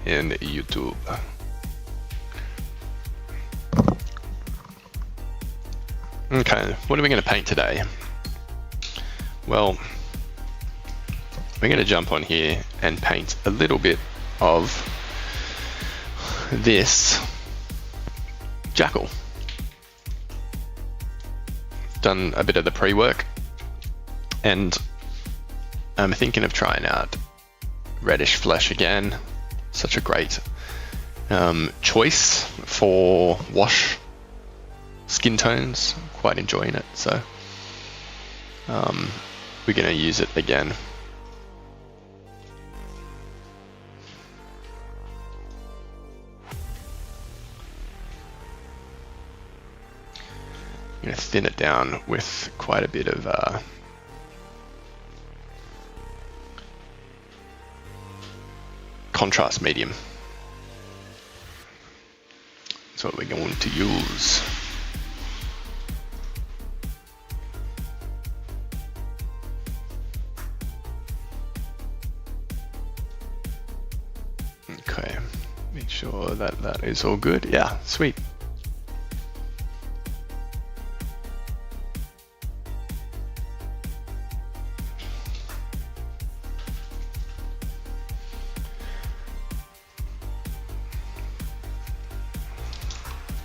in YouTube. Okay, what are we going to paint today? Well, we're going to jump on here and paint a little bit of this jackal. Done a bit of the pre-work, and I'm thinking of trying out reddish flesh again. Such a great choice for wash skin tones. Quite enjoying it, so we're going to use it again. I'm going to thin it down with quite a bit of contrast medium. That's what we're going to use. Okay, make sure that that is all good. Yeah, sweet.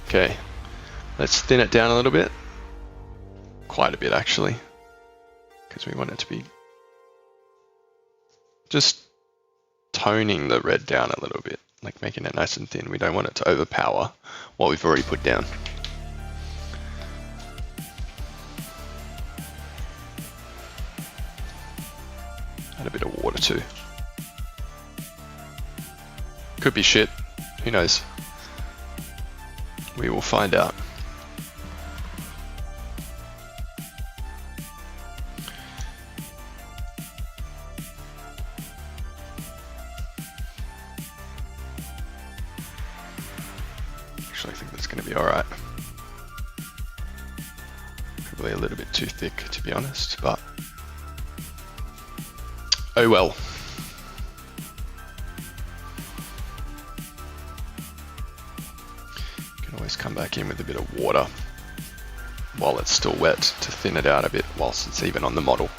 Okay, let's thin it down a little bit. Quite a bit actually, because we want it to be just toning the red down a little bit, like making it nice and thin. We don't want it to overpower what we've already put down. Add a bit of water too. Could be shit, who knows? We will find out. Actually, I think that's going to be all right. Probably a little bit too thick, to be honest, but oh well. Always come back in with a bit of water while it's still wet to thin it out a bit whilst it's even on the model.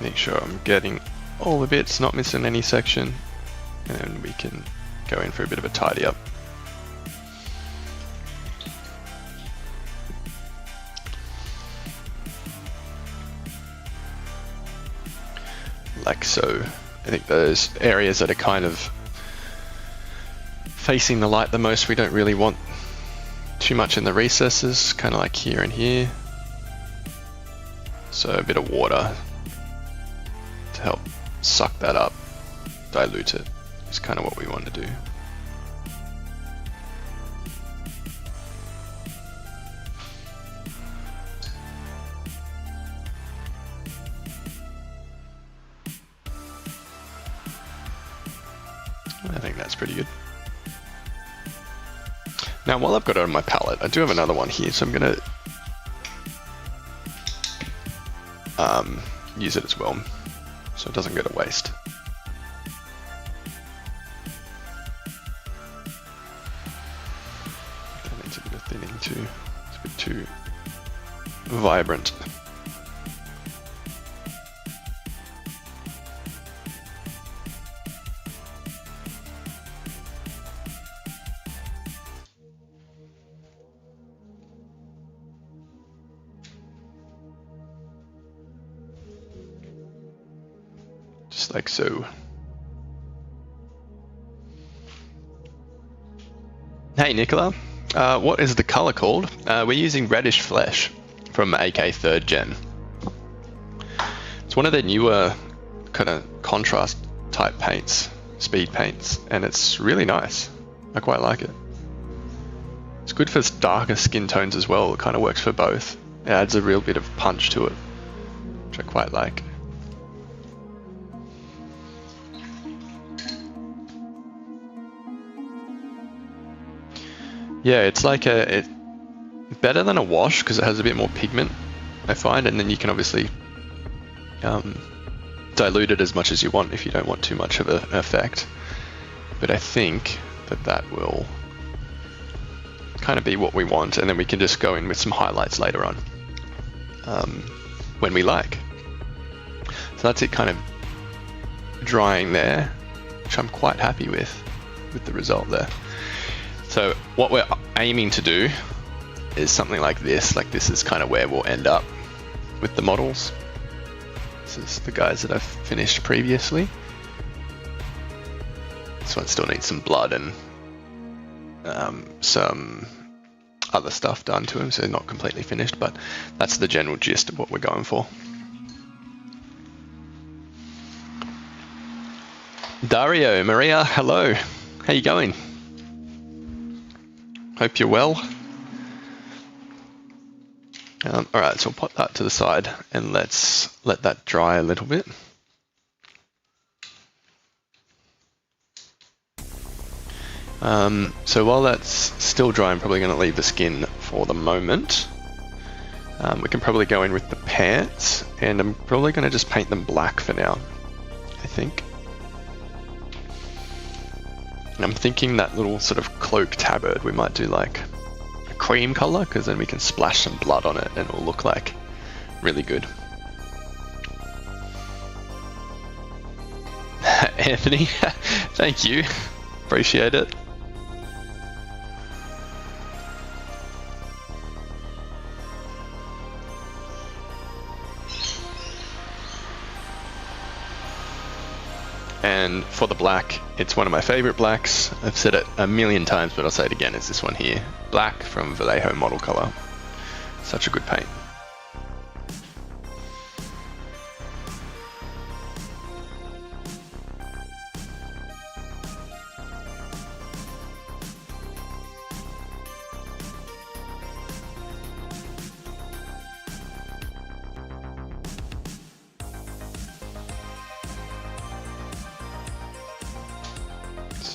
Make sure I'm getting all the bits, not missing any section, and then we can go in for a bit of a tidy up. Like so. I think those areas that are kind of facing the light the most, we don't really want too much in the recesses, kind of like here and here. So a bit of water to help suck that up, dilute it, is kind of what we want to do. I think that's pretty good. Now, while I've got it on my palette, I do have another one here, so I'm going to use it as well, so it doesn't go to waste. That needs a bit of thinning too. It's a bit too vibrant. Just like so. Hey Nicola, what is the color called? We're using reddish flesh. from AK 3rd Gen. It's one of their newer kind of contrast type paints, speed paints, and it's really nice. I quite like it. It's good for darker skin tones as well. It kind of works for both. It adds a real bit of punch to it, which I quite like. Yeah, it's like better than a wash because it has a bit more pigment, I find, and then you can obviously dilute it as much as you want if you don't want too much of an effect. But I think that will kind of be what we want, and then we can just go in with some highlights later on when we like. So that's it, kind of drying there, which I'm quite happy with the result there. So what we're aiming to do is something like this. Like this is kind of where we'll end up with the models. This is the guys that I've finished previously. This one still needs some blood and some other stuff done to him, so not completely finished, but that's the general gist of what we're going for. Dario, Maria, hello. How you going? Hope you're well. Alright, so we'll put that to the side and let's let that dry a little bit. So while that's still dry, I'm probably going to leave the skin for the moment. We can probably go in with the pants, and I'm probably going to just paint them black for now, I think. And I'm thinking that little sort of cloak tabard, we might do like a cream color, because then we can splash some blood on it and it'll look like really good. Anthony, thank you. Appreciate it. And for the black, it's one of my favorite blacks. I've said it a million times, but I'll say it again. It's this one here. Black from Vallejo Model Color. Such a good paint.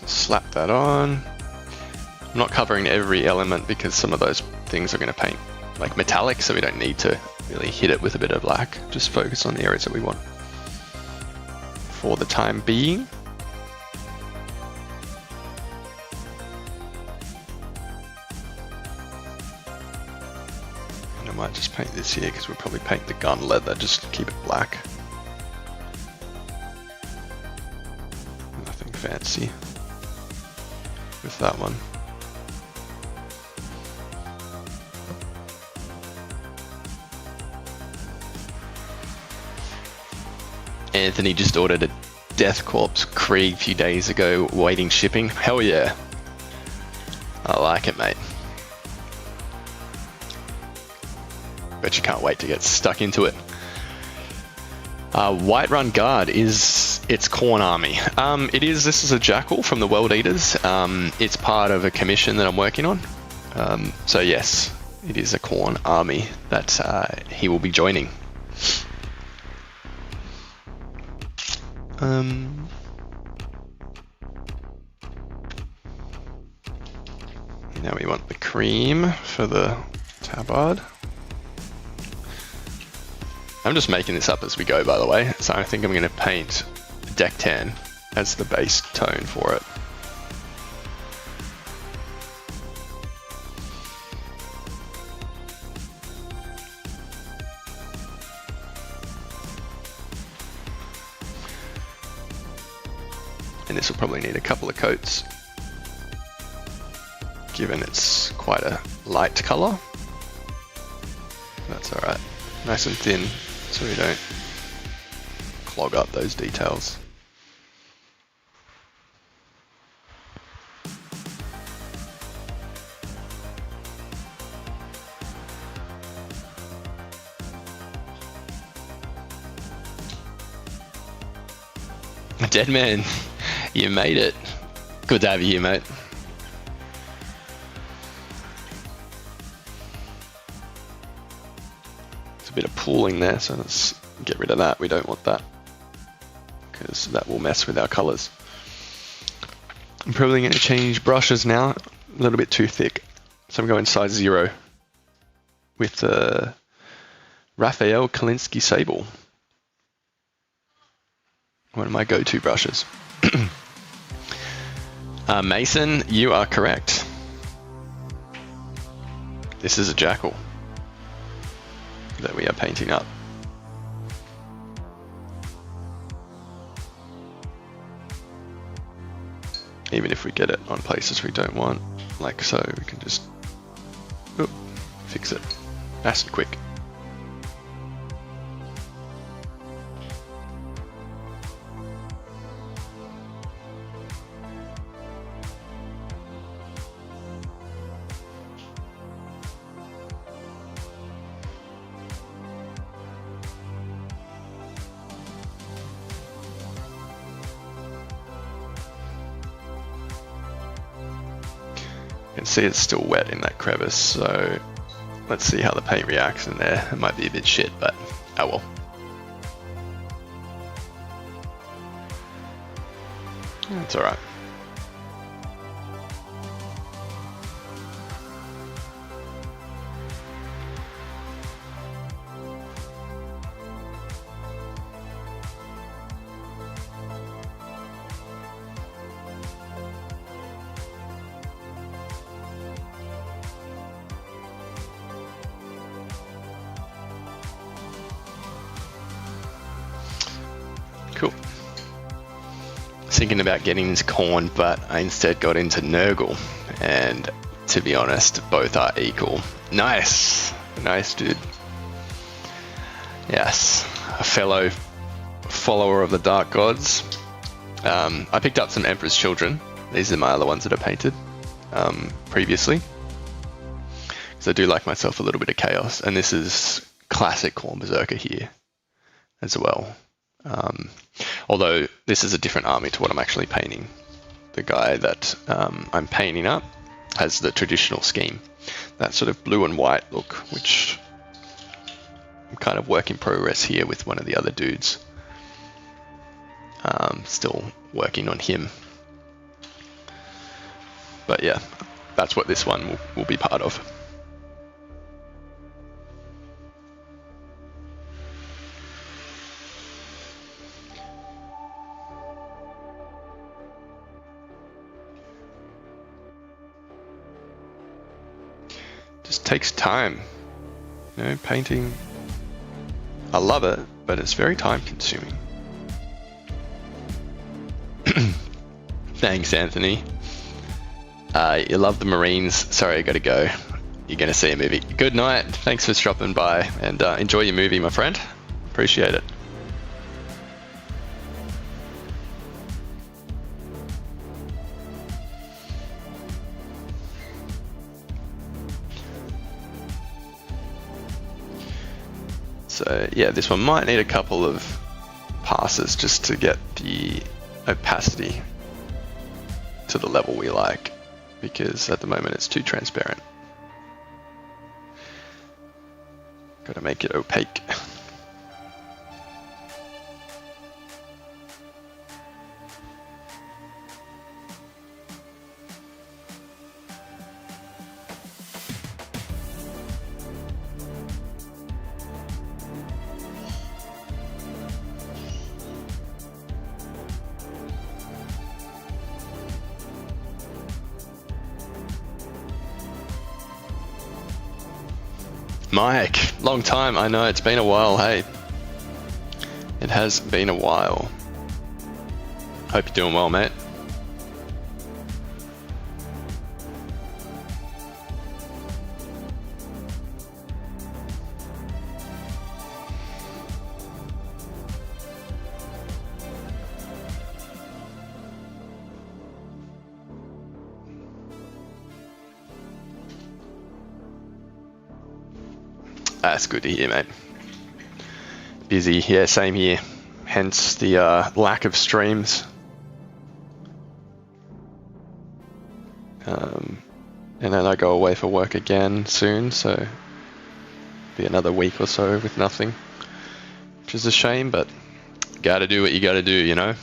Slap that on. I'm not covering every element because some of those things are going to paint like metallic, so we don't need to really hit it with a bit of black. Just focus on the areas that we want for the time being. And I might just paint this here because we'll probably paint the gun leather just to keep it black. Nothing fancy with that one. Anthony just ordered a Death Corps Krieg a few days ago, waiting shipping. Hell yeah. I like it, mate. Bet you can't wait to get stuck into it. Whiterun Guard is its Khorne army. This is a jackal from the World Eaters. It's part of a commission that I'm working on. So yes, it is a Khorne army that he will be joining. Now we want the cream for the tabard. I'm just making this up as we go, by the way, so I think I'm going to paint Deck 10 as the base tone for it. And this will probably need a couple of coats, given it's quite a light color. That's alright. Nice and thin, so we don't clog up those details. Dead man, you made it. Good to have you here, mate. There's a bit of pooling there, so let's get rid of that. We don't want that, because that will mess with our colors. I'm probably going to change brushes now. A little bit too thick, so I'm going size 0 with the Raphael Kalinsky Sable. One of my go-to brushes. Mason, you are correct. This is a jackal that we are painting up. Even if we get it on places we don't want, like so, we can just fix it nice and quick. You can see it's still wet in that crevice, so let's see how the paint reacts in there. It might be a bit shit, but oh well. It's alright. Cool. Thinking about getting into corn, but I instead got into Nurgle, and to be honest, both are equal. Nice, nice dude. Yes, a fellow follower of the Dark Gods. I picked up some Emperor's Children. These are my other ones that I painted previously, because I do like myself a little bit of chaos, and this is classic Khorne Berserker here as well. Although this is a different army to what I'm actually painting. The guy that I'm painting up has the traditional scheme, that sort of blue and white look, which I'm kind of work in progress here with one of the other dudes. Still working on him. But yeah, that's what this one will be part of. Just takes time, you know, painting. I love it, but it's very time consuming. Thanks, Anthony. You love the Marines. Sorry, I gotta go. You're gonna see a movie. Good night. Thanks for stopping by, and enjoy your movie, my friend. Appreciate it. So yeah, this one might need a couple of passes just to get the opacity to the level we like, because at the moment it's too transparent. Gotta make it opaque. Mike, long time. I know, it's been a while, hey. It has been a while. Hope you're doing well, mate. That's good to hear, mate. Busy, yeah, same here. hence the lack of streams. And then I go away for work again soon, so be another week or so with nothing, which is a shame, but gotta do what you gotta do, you know?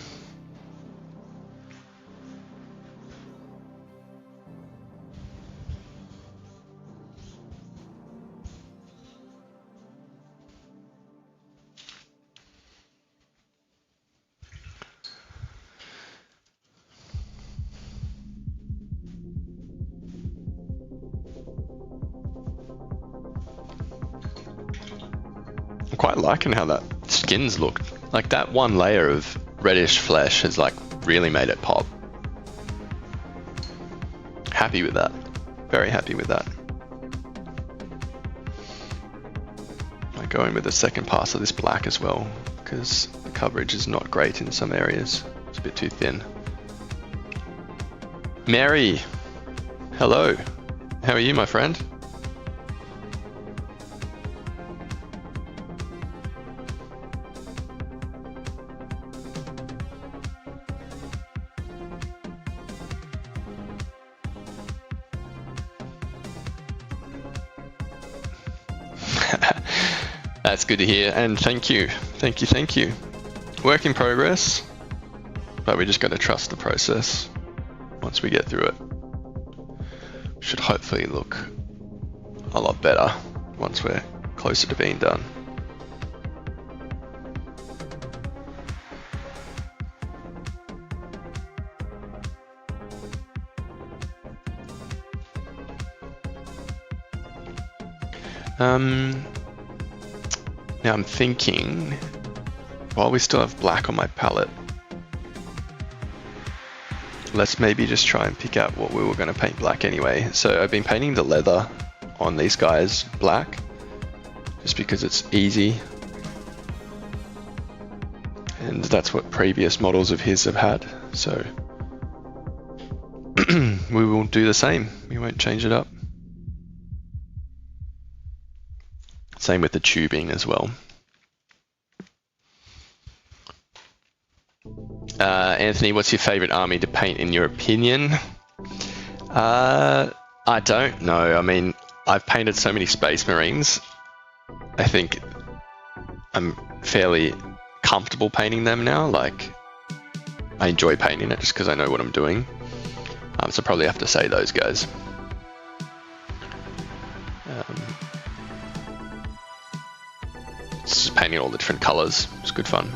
I'm quite liking how that skin's looked. Like that one layer of reddish flesh has like really made it pop. Happy with that. Very happy with that. I go in with the second pass of this black as well, because the coverage is not great in some areas. It's a bit too thin. Mary, hello. How are you, my friend? That's good to hear, and thank you. Thank you. Work in progress, but we just got to trust the process. Once we get through it, should hopefully look a lot better once we're closer to being done. Now I'm thinking, while we still have black on my palette, let's maybe just try and pick out what we were going to paint black anyway. So I've been painting the leather on these guys black, just because it's easy. And that's what previous models of his have had. So we will do the same. We won't change it up. Same with the tubing as well. Anthony, what's your favorite army to paint in your opinion? I don't know. I mean, I've painted so many Space Marines. I think I'm fairly comfortable painting them now. Like, I enjoy painting it just because I know what I'm doing. So probably have to say those guys. Just painting all the different colors. It's good fun.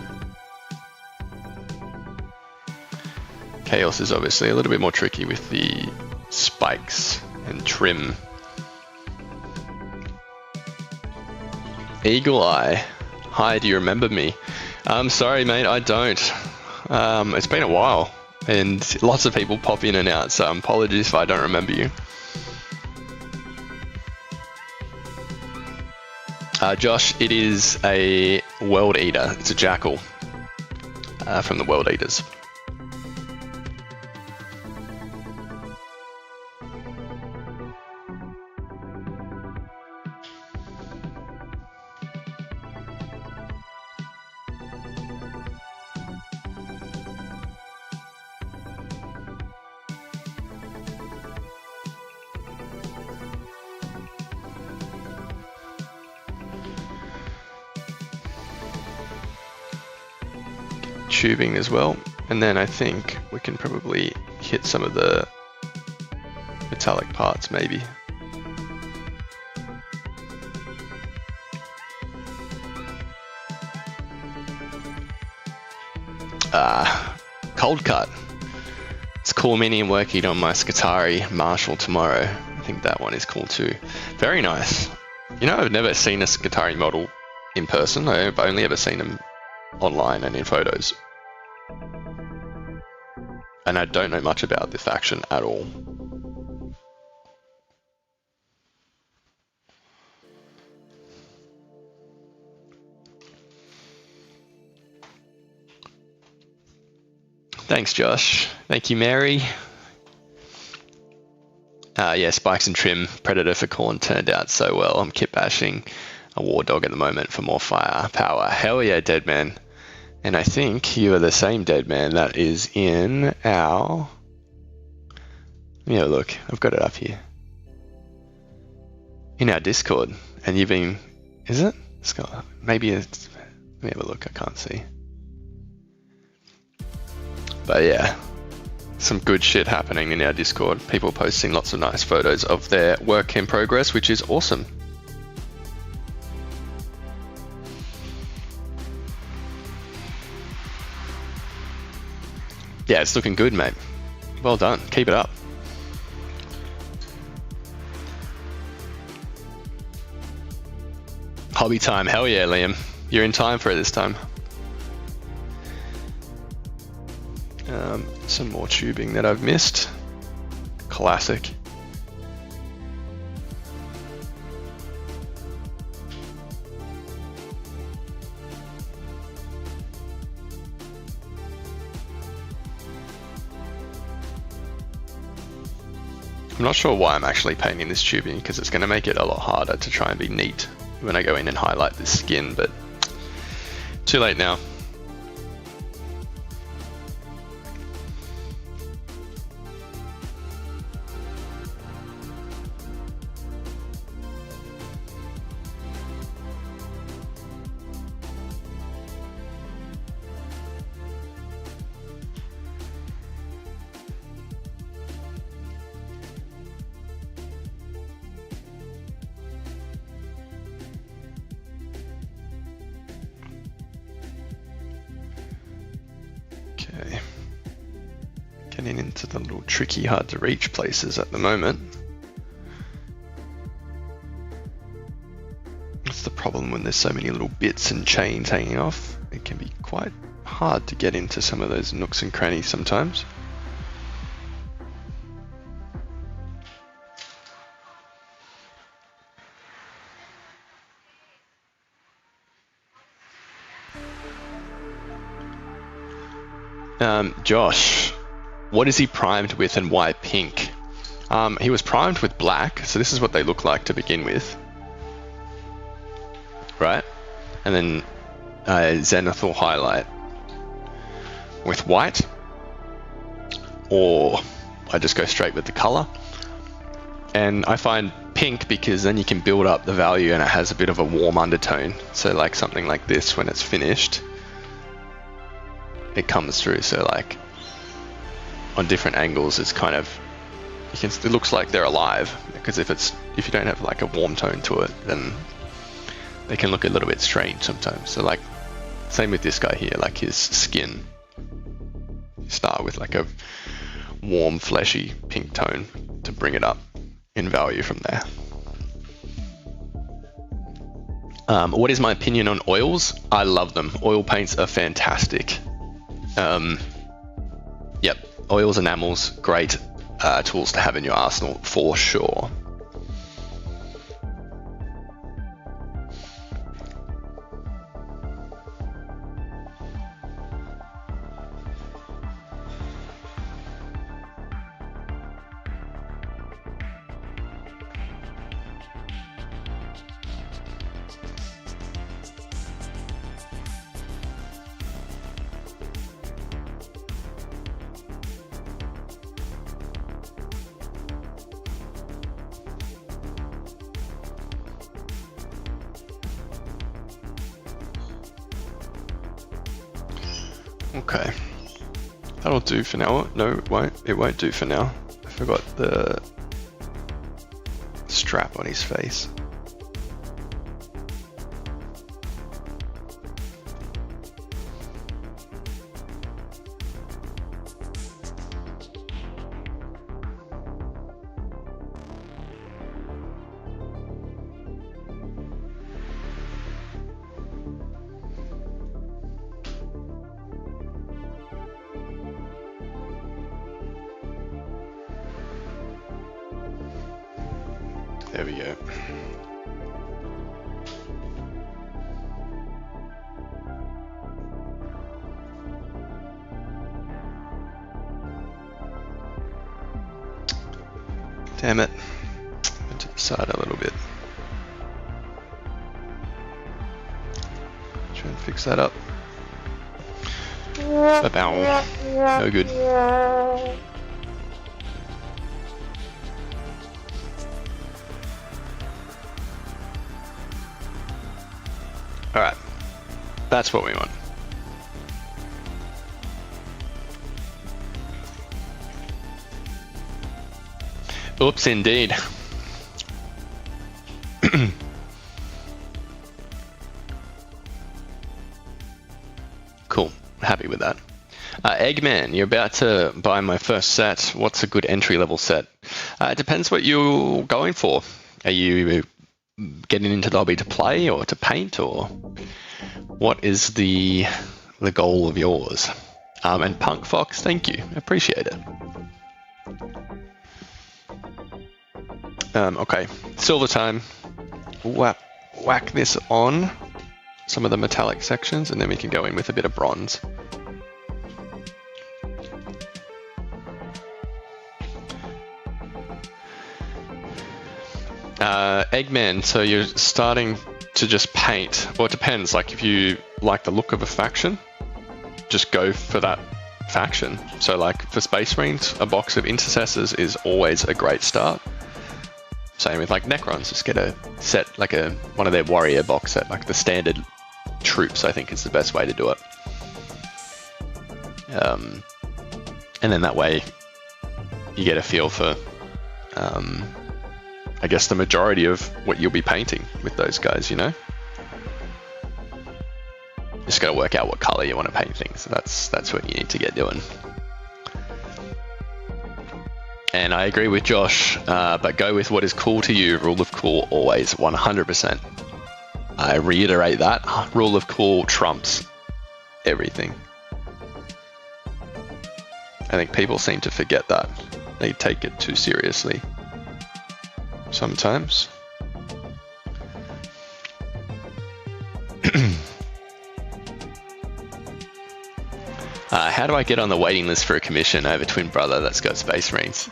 Chaos is obviously a little bit more tricky with the spikes and trim. Eagle Eye. Hi, do you remember me? I'm sorry, mate, I don't. It's been a while, and lots of people pop in and out, so apologies if I don't remember you. Josh, it is a World Eater. It's a jackal from the World Eaters. Tubing as well, and then I think we can probably hit some of the metallic parts maybe. Cold cut. It's cool mini and working on my Skitarii Marshall tomorrow. I think that one is cool too. Very nice. You know, I've never seen a Skitarii model in person. I've only ever seen them online and in photos. And I don't know much about the faction at all. Thanks, Josh. Thank you, Mary. Yeah, spikes and trim. Predator for Khorne turned out so well. I'm kit bashing a war dog at the moment for more firepower. Hell yeah, Deadman. And I think you are the same dead man that is in our... Yeah, look, I've got it up here. In our Discord. And you've been... Is it? It's got... Maybe it's... Let me have a look, I can't see. But yeah, some good shit happening in our Discord. People posting lots of nice photos of their work in progress, which is awesome. Yeah, it's looking good, mate. Well done. Keep it up. Hobby time. Hell yeah, Liam. You're in time for it this time. Some more tubing that I've missed. Classic. I'm not sure why I'm actually painting this tubing, because it's going to make it a lot harder to try and be neat when I go in and highlight the skin, but too late now. Okay, getting into the little tricky, hard to reach places at the moment. That's the problem when there's so many little bits and chains hanging off. It can be quite hard to get into some of those nooks and crannies sometimes. Josh, what is he primed with and why pink? He was primed with black, so this is what they look like to begin with. Right? And then zenithal highlight with white, or I just go straight with the color. And I find pink because then you can build up the value and it has a bit of a warm undertone. So like something like this, when it's finished, it comes through. So like on different angles, it's kind of, it looks like they're alive, because if you don't have like a warm tone to it, then they can look a little bit strange sometimes. So like, same with this guy here, like his skin. You start with like a warm, fleshy pink tone to bring it up in value from there. What is my opinion on oils? I love them. Oil paints are fantastic. Yep, oils, enamels, great tools to have in your arsenal for sure. Okay, that'll do for now. No, it won't. It won't do for now. I forgot the strap on his face. There we go. Damn it. Went to the side a little bit. Try and fix that up. Ba-bow. No good. Alright. That's what we want. Oops, indeed. Cool. Happy with that. Eggman, you're about to buy my first set. What's a good entry-level set? It depends what you're going for. Are you getting into the hobby to play or to paint, or what is the goal of yours? And Punk Fox, thank you. Appreciate it. Okay, silver time. Whack this on some of the metallic sections, and then we can go in with a bit of bronze. Eggman, so you're starting to just paint. Well, it depends. Like, if you like the look of a faction, just go for that faction. So, like, for Space Marines, a box of Intercessors is always a great start. Same with, like, Necrons. Just get a set, like one of their warrior box set, like the standard troops, I think is the best way to do it. And then that way you get a feel for, I guess, the majority of what you'll be painting with those guys, you know? Just got to work out what color you want to paint things. That's what you need to get doing. And I agree with Josh, but go with what is cool to you. Rule of cool always, 100%. I reiterate that. Rule of cool trumps everything. I think people seem to forget that. They take it too seriously sometimes. How do I get on the waiting list for a commission? I have a twin brother that's got Space Marines.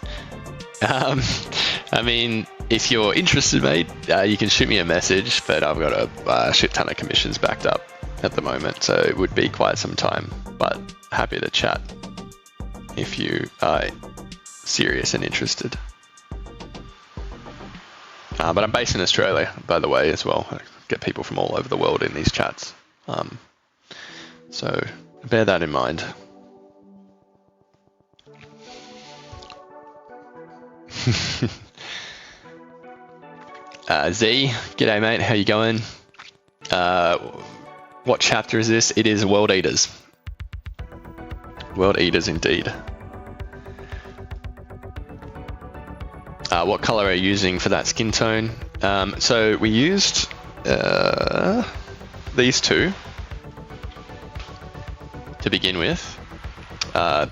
I mean, if you're interested, mate, you can shoot me a message, but I've got a shit ton of commissions backed up at the moment, so it would be quite some time, but happy to chat if you are serious and interested. But I'm based in Australia, by the way, as well. I get people from all over the world in these chats. So bear that in mind. Z, g'day mate, how you going? What chapter is this? It is World Eaters. World Eaters indeed. What color are you using for that skin tone? So we used these two to begin with.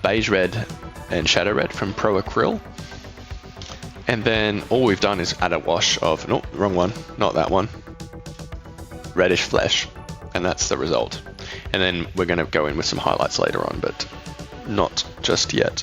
Beige red and shadow red from Pro Acryl. And then all we've done is add a wash of, no, wrong one, not that one, reddish flesh, and that's the result. And then we're going to go in with some highlights later on, but not just yet.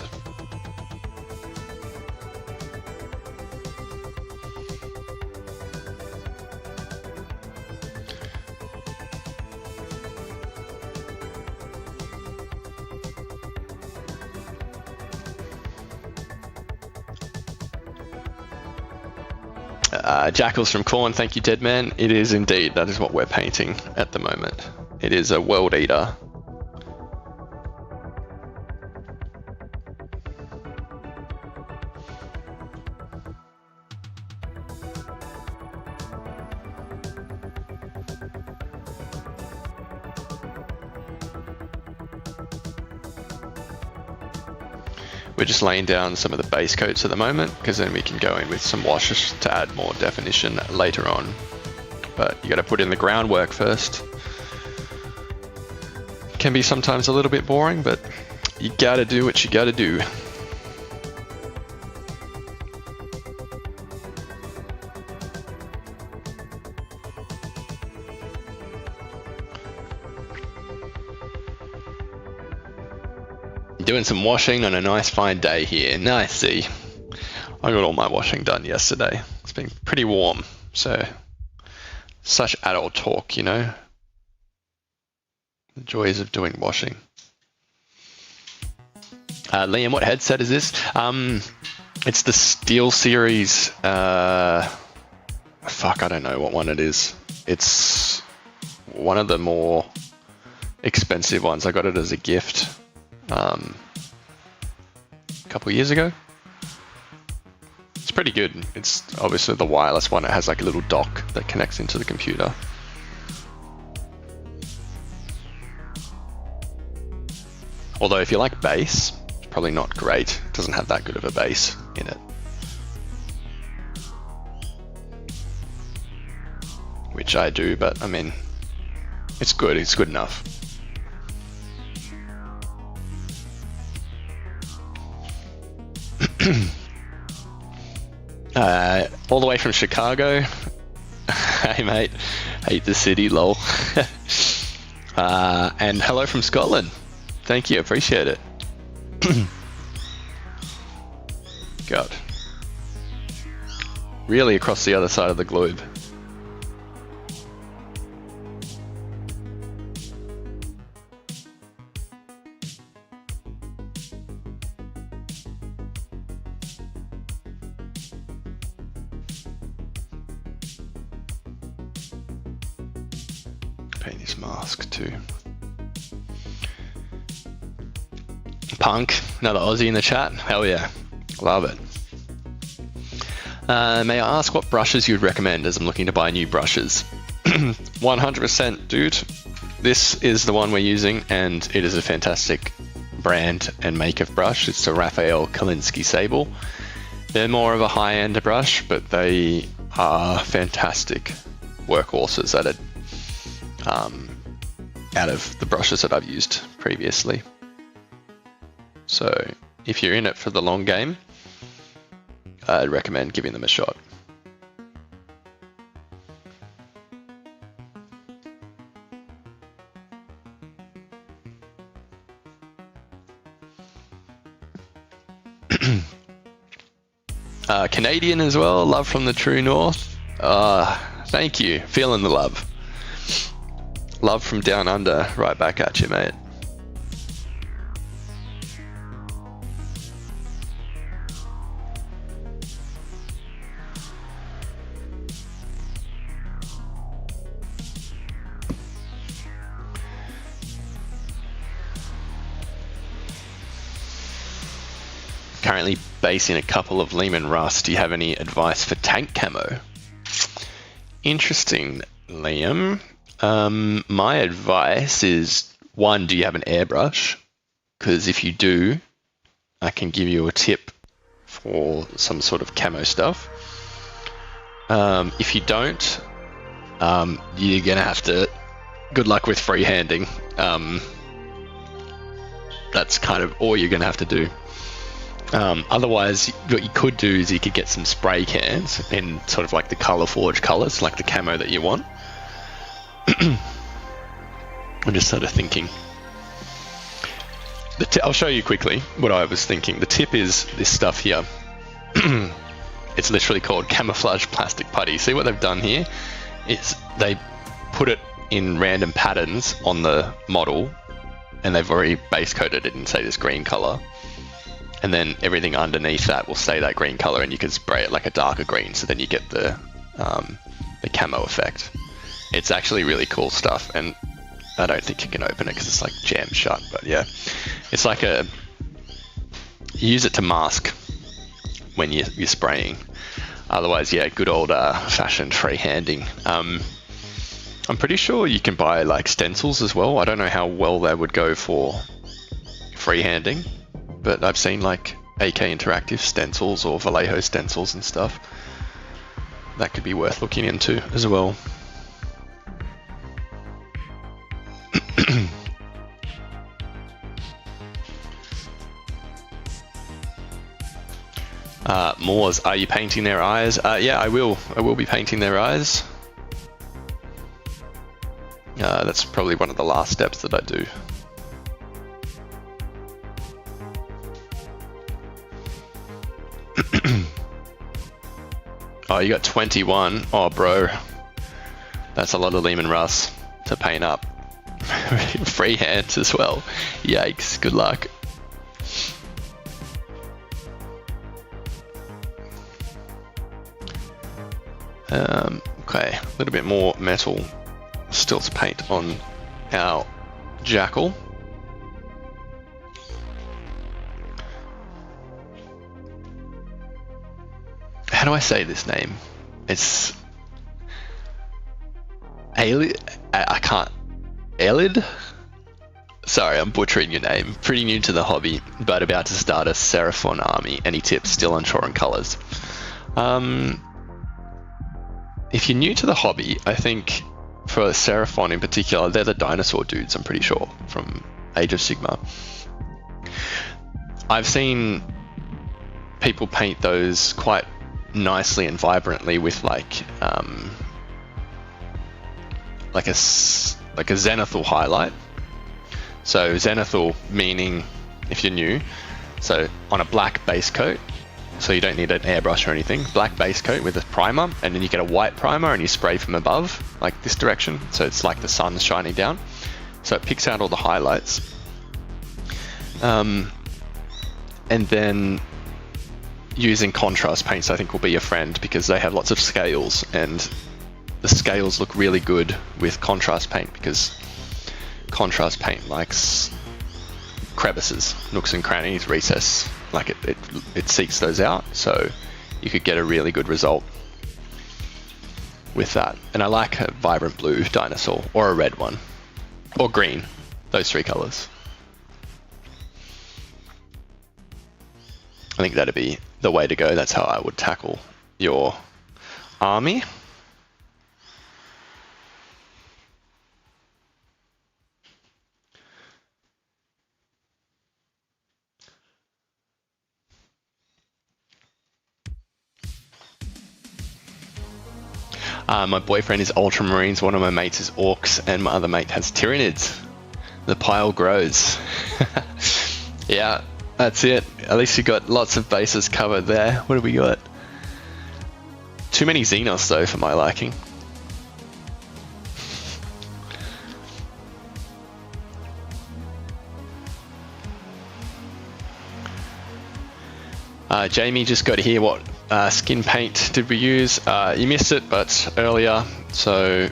Jackals from Corn, thank you, Deadman. It is indeed, that is what we're painting at the moment. It is a World Eater. We're just laying down some of the base coats at the moment, because then we can go in with some washes to add more definition later on. But you got to put in the groundwork first. Can be sometimes a little bit boring, but you got to do what you got to do. Doing some washing on a nice fine day here. Nice, see. I got all my washing done yesterday. It's been pretty warm, so such adult talk, you know. The joys of doing washing. Liam, what headset is this? It's the Steel Series. Fuck, I don't know what one it is. It's one of the more expensive ones. I got it as a gift a couple years ago. It's pretty good. It's obviously the wireless one. It has like a little dock that connects into the computer. Although if you like bass, it's probably not great. It doesn't have that good of a bass in it. Which I do, but I mean, it's good. It's good enough. All the way from Chicago. Hey mate, hate the city, lol. And hello from Scotland. Thank you, appreciate it. God. Really across the other side of the globe. Paint his mask too. Punk, another Aussie in the chat. Hell yeah, love it. May I ask what brushes you'd recommend as I'm looking to buy new brushes? 100% dude. This is the one we're using and it is a fantastic brand and make of brush. It's a Raphael Kalinsky Sable. They're more of a high-end brush, but they are fantastic workhorses at it. Out of the brushes that I've used previously. So if you're in it for the long game, I'd recommend giving them a shot. Canadian as well, love from the true north. Thank you, feeling the love. Love from down under, right back at you, mate. Currently basing a couple of Lehman Russ. Do you have any advice for tank camo? Interesting, Liam. My advice is, one, do you have an airbrush? Because if you do, I can give you a tip for some sort of camo stuff. If you don't, you're gonna have to, good luck with freehanding. That's kind of all you're gonna have to do. Otherwise, what you could do is you could get some spray cans in sort of like the color forge colors, like the camo that you want. I'm just sort of thinking. I'll show you quickly what I was thinking. The tip is this stuff here. It's literally called camouflage plastic putty. See what they've done here? It's they put it in random patterns on the model, and they've already base coated it in, say, this green color. And then everything underneath that will stay that green color, and you can spray it like a darker green, so then you get the camo effect. It's actually really cool stuff, and I don't think you can open it because it's like jammed shut, but yeah. It's like you use it to mask when you're spraying. Otherwise, yeah, good old fashioned freehanding. I'm pretty sure you can buy like stencils as well. I don't know how well they would go for freehanding, but I've seen like AK Interactive stencils or Vallejo stencils and stuff. That could be worth looking into as well. Moors, are you painting their eyes? Yeah, I will be painting their eyes. That's probably one of the last steps that I do. Oh, you got 21. Oh, bro. That's a lot of Lehman Russ to paint up. Freehand as well. Yikes, good luck. Okay, a little bit more metal stilts paint on our jackal. How do I say this name? It's Aelid. I can't. Aelid? Sorry, I'm butchering your name. Pretty new to the hobby, but about to start a Seraphon army. Any tips? Still unsure on colors. If you're new to the hobby, I think for Seraphon in particular, they're the dinosaur dudes, I'm pretty sure, from Age of Sigmar. I've seen people paint those quite nicely and vibrantly with like a zenithal highlight. So zenithal meaning, if you're new, so on a black base coat, so you don't need an airbrush or anything, black base coat with a primer, and then you get a white primer and you spray from above, like this direction, so it's like the sun's shining down, so it picks out all the highlights. And then using contrast paints, I think, will be your friend, because they have lots of scales, and the scales look really good with contrast paint, because contrast paint likes crevices, nooks and crannies, recess, like it seeks those out, so you could get a really good result with that. And I like a vibrant blue dinosaur, or a red one, or green, those three colors. I think that'd be the way to go. That's how I would tackle your army. My boyfriend is Ultramarines, one of my mates is Orcs, and my other mate has Tyranids. The pile grows. Yeah, that's it. At least you got lots of bases covered there. What have we got? Too many Xenos though for my liking. Jamie just got to hear what skin paint did we use. You missed it, but earlier. So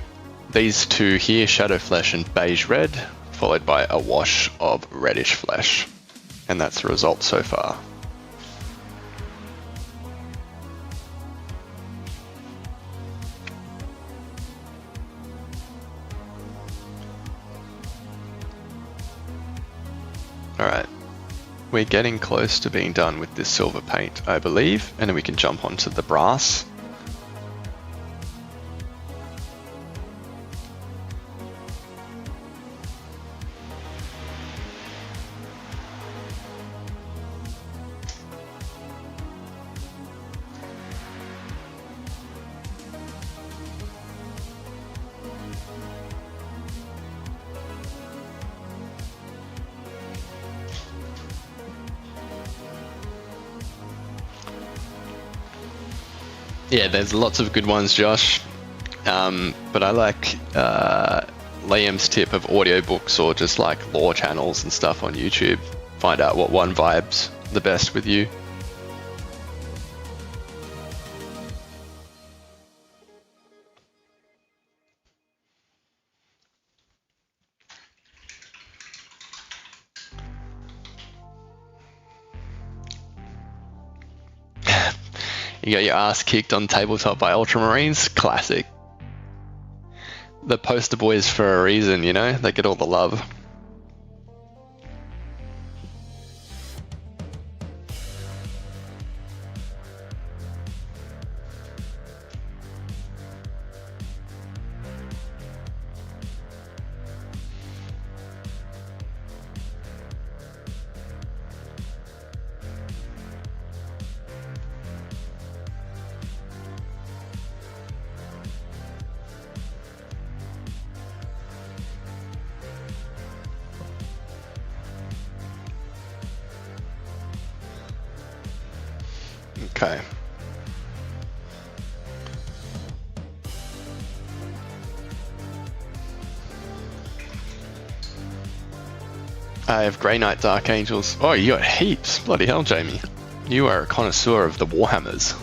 these two here, Shadow Flesh and Beige Red, followed by a wash of Reddish Flesh. And that's the result so far. Alright. We're getting close to being done with this silver paint, I believe, and then we can jump onto the brass. Yeah, there's lots of good ones, Josh, but I like Liam's tip of audiobooks or just like lore channels and stuff on YouTube. Find out what one vibes the best with you. You got your ass kicked on tabletop by Ultramarines? Classic. The poster boys for a reason, you know? They get all the love. Okay. I have Grey Knight Dark Angels. Oh, you got heaps. Bloody hell, Jamie. You are a connoisseur of the Warhammers.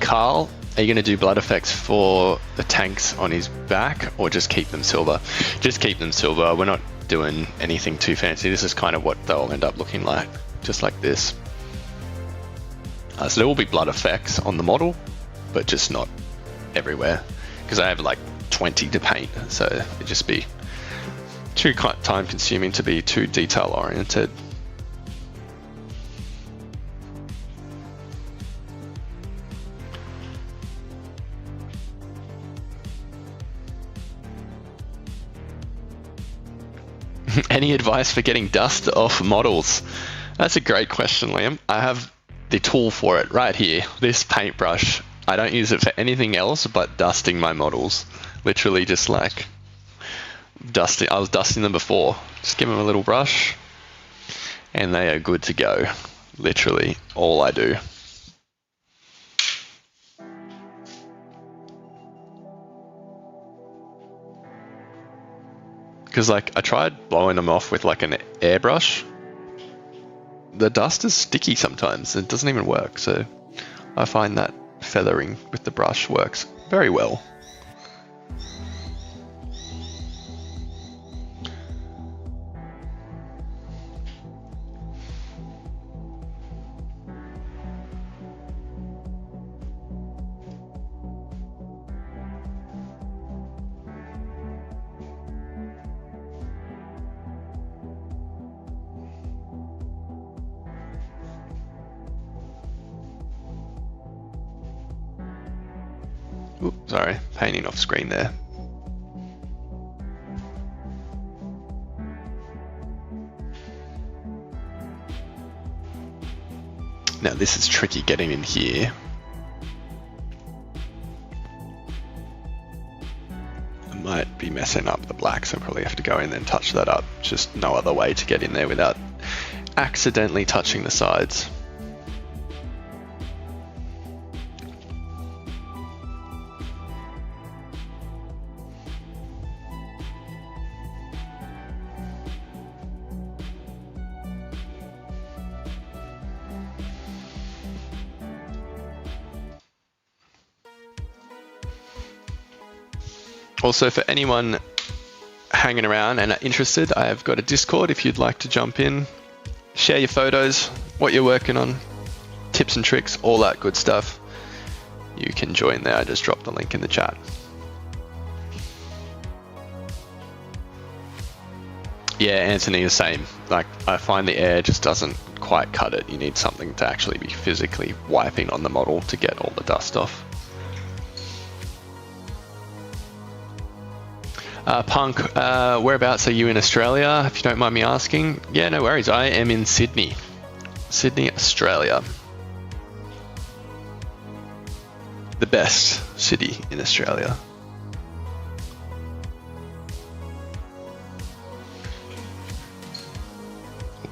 Carl Are you going to do blood effects for the tanks on his back, or just keep them silver? Just keep them silver. We're not doing anything too fancy. This is kind of what they'll end up looking like, just like this. So there will be blood effects on the model, but just not everywhere, because I have like 20 to paint, so it'd just be too time consuming to be too detail oriented. Any advice for getting dust off models? That's a great question, Liam. I have the tool for it right here, this paintbrush. I don't use it for anything else but dusting my models. Literally just like dusting. I was dusting them before. Just give them a little brush and they are good to go. Literally all I do. Because like I tried blowing them off with like an airbrush. The dust is sticky sometimes. It doesn't even work. So I find that feathering with the brush works very well. Oops, sorry, painting off screen there. Now this is tricky getting in here. I might be messing up the black, so I probably have to go in and touch that up. Just no other way to get in there without accidentally touching the sides. Also, for anyone hanging around and are interested, I have got a Discord if you'd like to jump in, share your photos, what you're working on, tips and tricks, all that good stuff. You can join there. I just dropped the link in the chat. Yeah, Anthony, the same. Like, I find the air just doesn't quite cut it. You need something to actually be physically wiping on the model to get all the dust off. Punk, whereabouts are you in Australia, if you don't mind me asking? Yeah, no worries. I am in Sydney, Australia. The best city in Australia.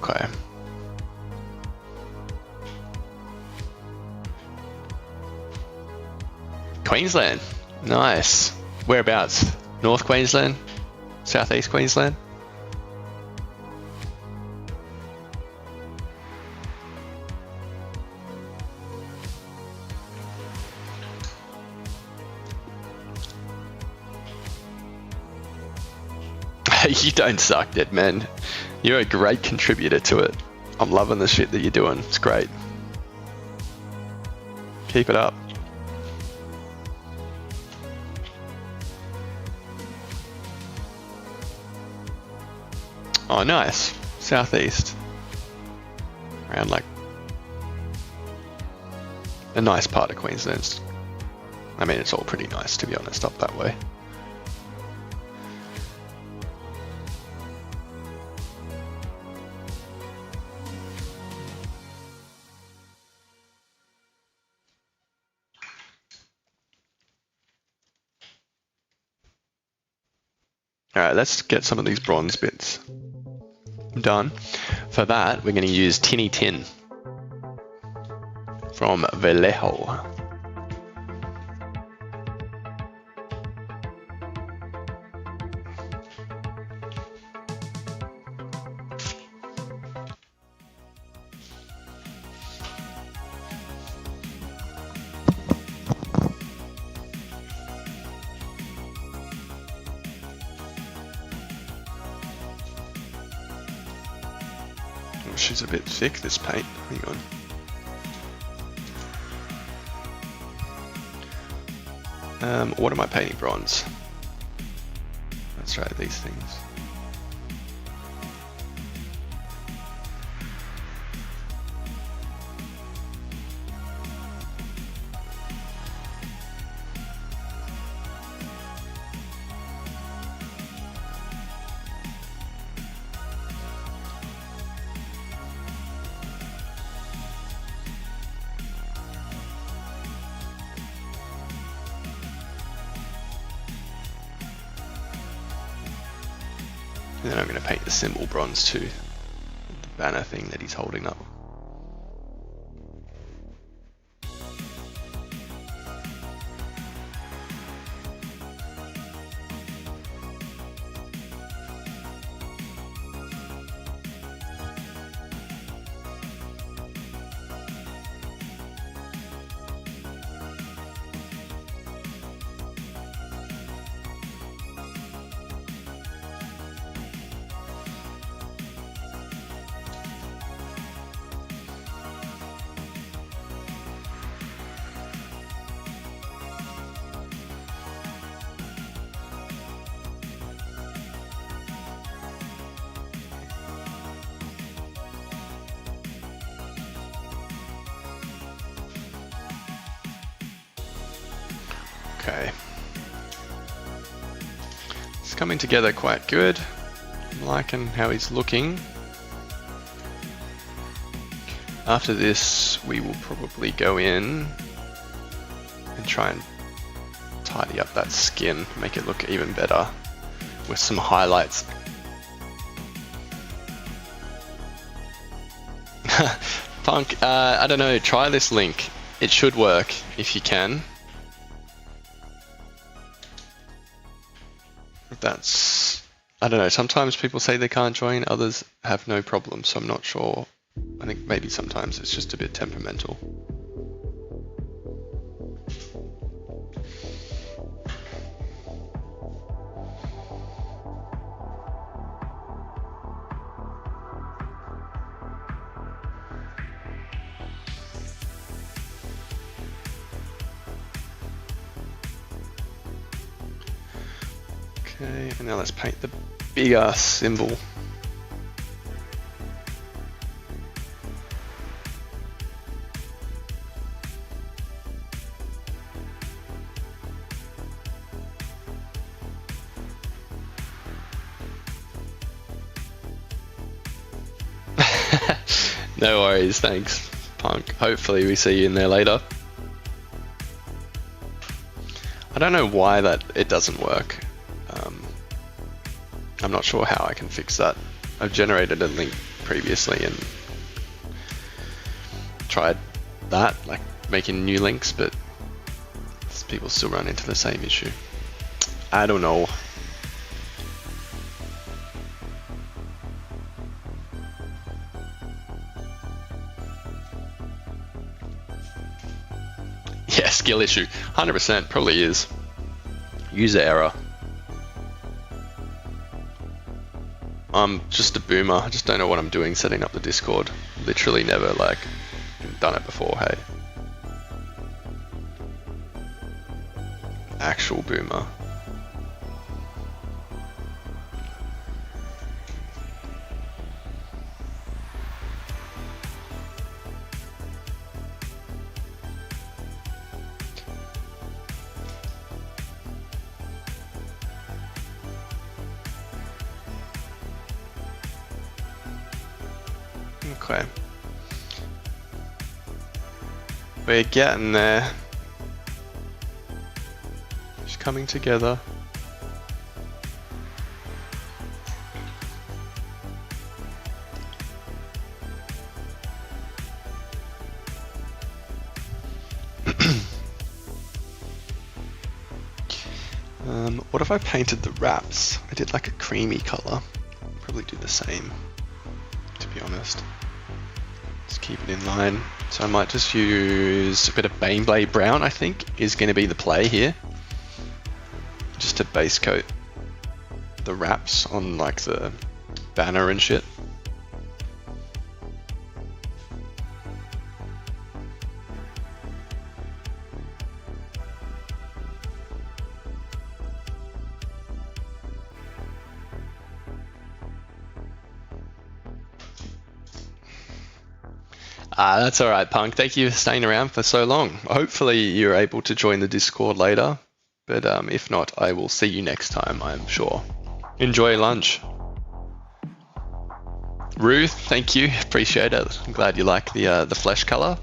Okay. Queensland. Nice. Whereabouts? North Queensland? Southeast Queensland? You don't suck, dead man. You're a great contributor to it. I'm loving the shit that you're doing. It's great. Keep it up. Oh, nice. Southeast. Around like a nice part of Queensland. I mean, it's all pretty nice, to be honest, up that way. All right, let's get some of these bronze bits done. For that, we're going to use Tinny Tin from Vallejo. Oh, she's a bit thick, this paint. Hang on. What am I painting bronze? That's right, these things. And then I'm going to paint the symbol bronze too, the banner thing that he's holding up. Okay. It's coming together quite good. I'm liking how he's looking. After this, we will probably go in and try and tidy up that skin, make it look even better with some highlights. Punk, I don't know, try this link. It should work if you can. That's, I don't know, sometimes people say they can't join, others have no problem, so I'm not sure. I think maybe sometimes it's just a bit temperamental. Okay, and now let's paint the big ass symbol. No worries, thanks, Punk. Hopefully we see you in there later. I don't know why that it doesn't work. I'm not sure how I can fix that. I've generated a link previously and tried that, like making new links, but people still run into the same issue. I don't know. Yeah, skill issue. 100% probably is. User error. I'm just a boomer. I just don't know what I'm doing setting up the Discord. Literally never like done it before, hey. Actual boomer. Okay. We're getting there. It's coming together. What if I painted the wraps? I did like a creamy color. Probably do the same, to be honest. Just keep it in line. So I might just use a bit of Baneblade Brown, I think, is going to be the play here. Just to base coat the wraps on like the banner and shit. That's all right, Punk. Thank you for staying around for so long. Hopefully you're able to join the Discord later, but if not, I will see you next time, I'm sure. Enjoy lunch. Ruth, thank you. Appreciate it. I'm glad you like the flesh color.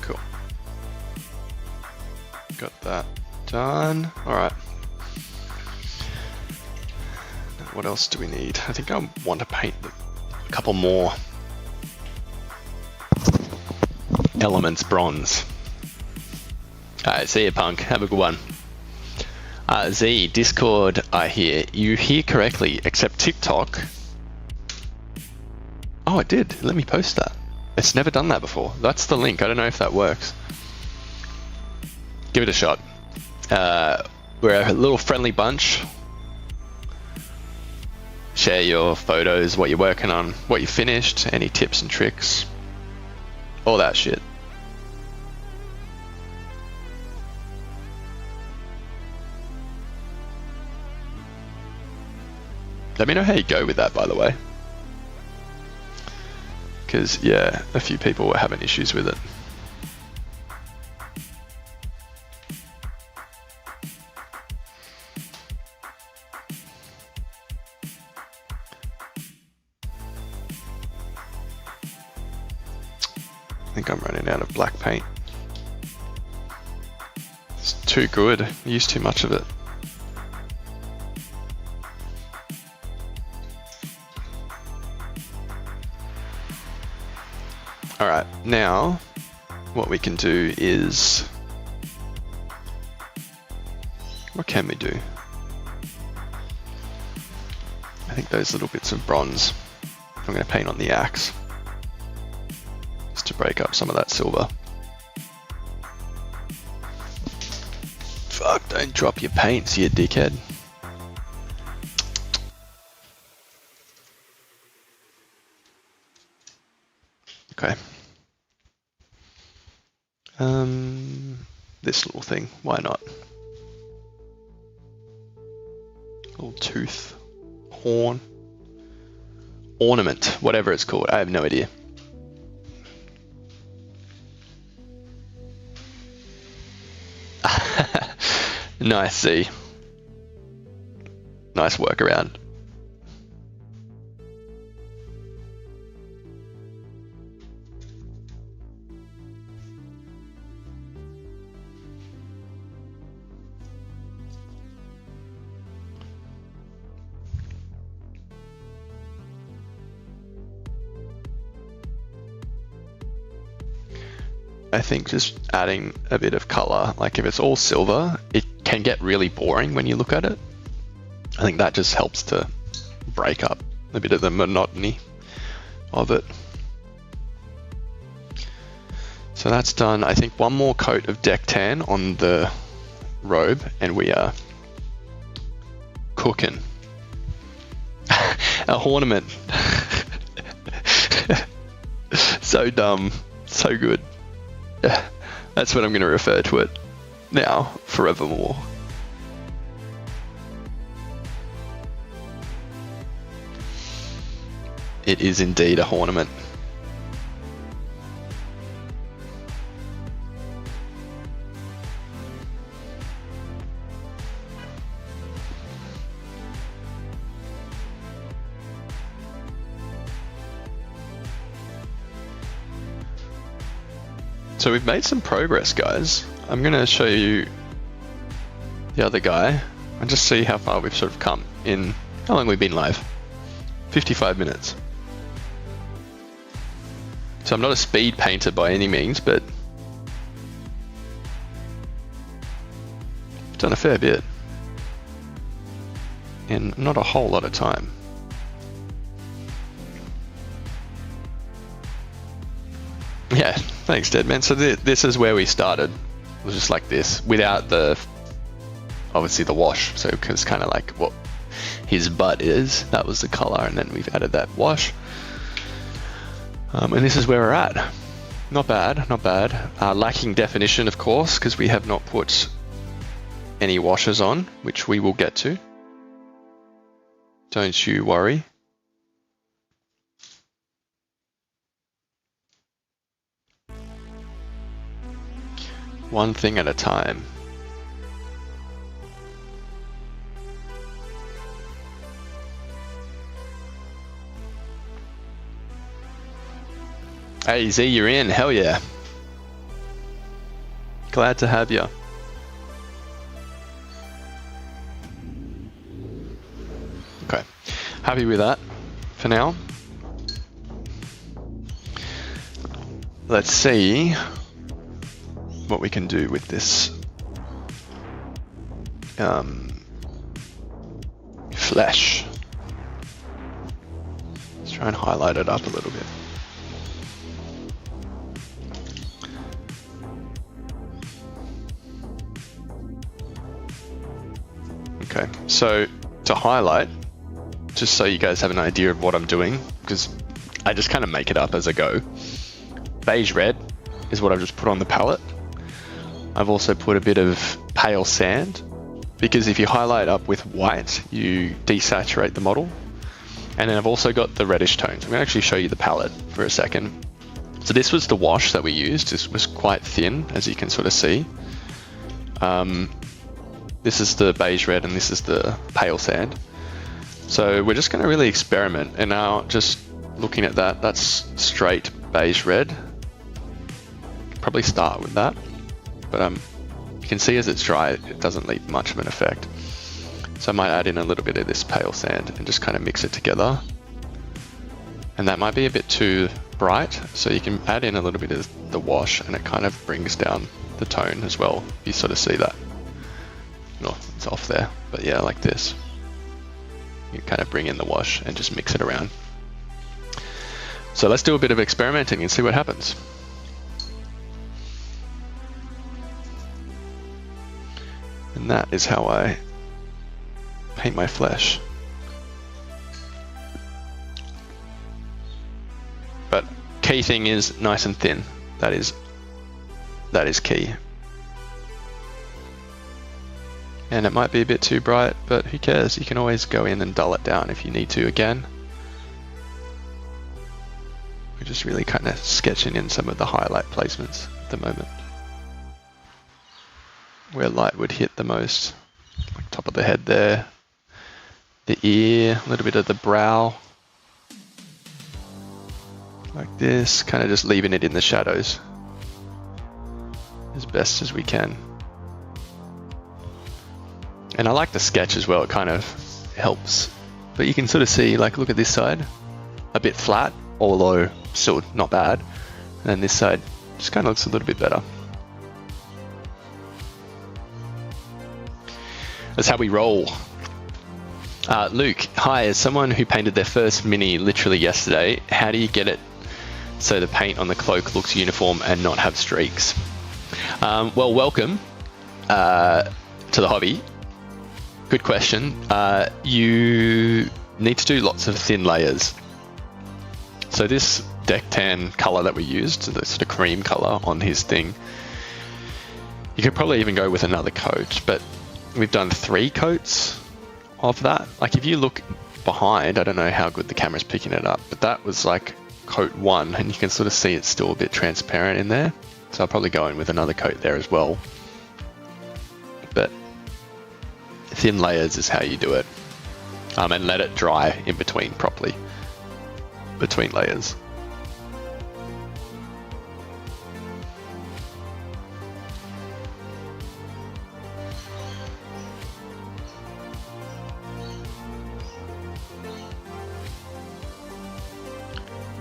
Cool. Got that done. All right. What else do we need? I think I want to paint a couple more elements bronze. All right, see you, Punk. Have a good one. Z, Discord, I hear. You hear correctly, except TikTok. Oh, it did. Let me post that. It's never done that before. That's the link. I don't know if that works. Give it a shot. We're a little friendly bunch. Share your photos, what you're working on, what you finished, any tips and tricks, all that shit. Let me know how you go with that, by the way. Because, yeah, a few people were having issues with it. I think I'm running out of black paint. It's too good. I used too much of it. All right, now what we can do is, what can we do? I think those little bits of bronze, I'm going to paint on the axe, just to break up some of that silver. Fuck, don't drop your paints, you dickhead. Okay. This little thing, why not? Little tooth, horn, ornament, whatever it's called. I have no idea. Nice, see. Nice workaround. I think just adding a bit of color, like if it's all silver, it can get really boring when you look at it. I think that just helps to break up a bit of the monotony of it. So that's done. I think one more coat of deck tan on the robe and we are cooking. A ornament. So dumb, so good. That's what I'm going to refer to it now, forevermore. It is indeed a ornament. So we've made some progress, guys. I'm going to show you the other guy and just see how far we've sort of come in, how long we've been live? 55 minutes. So I'm not a speed painter by any means, but I've done a fair bit. in not a whole lot of time. Yeah, thanks, Deadman. So this is where we started. It was just like this, without obviously the wash. So it's kind of like what his butt is. That was the color, and then we've added that wash. And this is where we're at. Not bad, not bad. Lacking definition, of course, because we have not put any washes on, which we will get to. Don't you worry. One thing at a time. Hey Z, you're in. Hell yeah. Glad to have you. Okay, happy with that for now. Let's see what we can do with this flesh. Let's try and highlight it up a little bit. Okay, so to highlight, just so you guys have an idea of what I'm doing, because I just kind of make it up as I go. Beige red is what I've just put on the palette. I've also put a bit of pale sand, because if you highlight up with white, you desaturate the model. And then I've also got the reddish tones. I'm going to actually show you the palette for a second. So this was the wash that we used. This was quite thin, as you can sort of see. This is the beige red and this is the pale sand. So we're just going to really experiment. And now just looking at that, that's straight beige red. Probably start with that. But you can see as it's dry, it doesn't leave much of an effect. So I might add in a little bit of this pale sand and just kind of mix it together. And that might be a bit too bright, so you can add in a little bit of the wash and it kind of brings down the tone as well. You sort of see that. No, it's off there, but yeah, like this. You kind of bring in the wash and just mix it around. So let's do a bit of experimenting and see what happens. And that is how I paint my flesh. But key thing is nice and thin. That is key. And it might be a bit too bright, but who cares? You can always go in and dull it down if you need to again. We're just really kind of sketching in some of the highlight placements at the moment. Where light would hit the most. Like top of the head there. The ear, a little bit of the brow. Like this, kind of just leaving it in the shadows as best as we can. And I like the sketch as well, it kind of helps. But you can sort of see, like, look at this side, a bit flat, although still not bad. And then this side just kind of looks a little bit better. That's how we roll. Luke, hi, as someone who painted their first mini literally yesterday, how do you get it so the paint on the cloak looks uniform and not have streaks? Well, welcome to the hobby. Good question. You need to do lots of thin layers. So this deck tan color that we used, the sort of cream color on his thing, you could probably even go with another coat, but we've done 3 coats of that. Like if you look behind, I don't know how good the camera's picking it up, but that was like coat 1, and you can sort of see it's still a bit transparent in there. So I'll probably go in with another coat there as well. But thin layers is how you do it. And let it dry in between properly, between layers.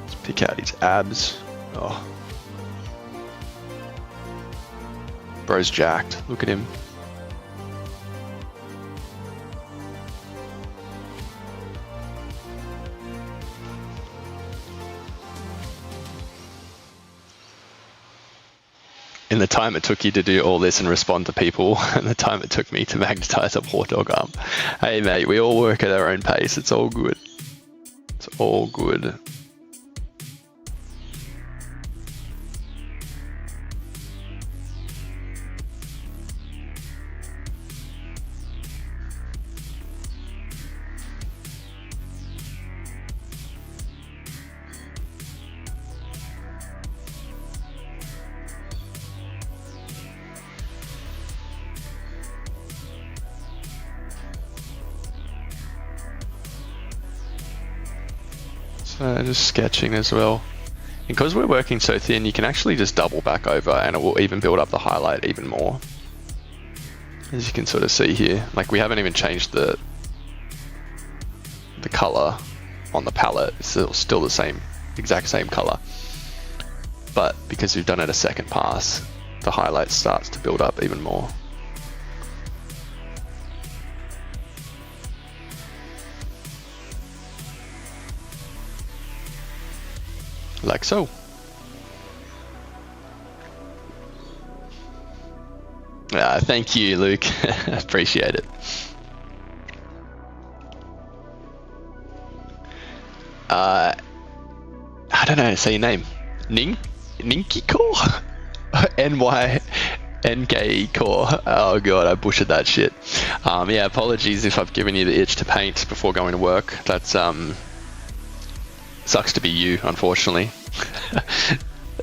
Let's pick out his abs. Oh. Bro's jacked. Look at him. in the time it took you to do all this and respond to people, and the time it took me to magnetize a warthog arm. Hey mate, we all work at our own pace. It's all good. It's all good. So just sketching as well. Because we're working so thin, you can actually just double back over and it will even build up the highlight even more. As you can sort of see here, like we haven't even changed the color on the palette. It's still the same, exact same color. But because we've done it a second pass, the highlight starts to build up even more. Like so. Thank you, Luke. Appreciate it. I don't know how to say your name. Ninkiko? NYNK Core. Oh god, I butchered that shit. Yeah, apologies if I've given you the itch to paint before going to work. That's sucks to be you, unfortunately.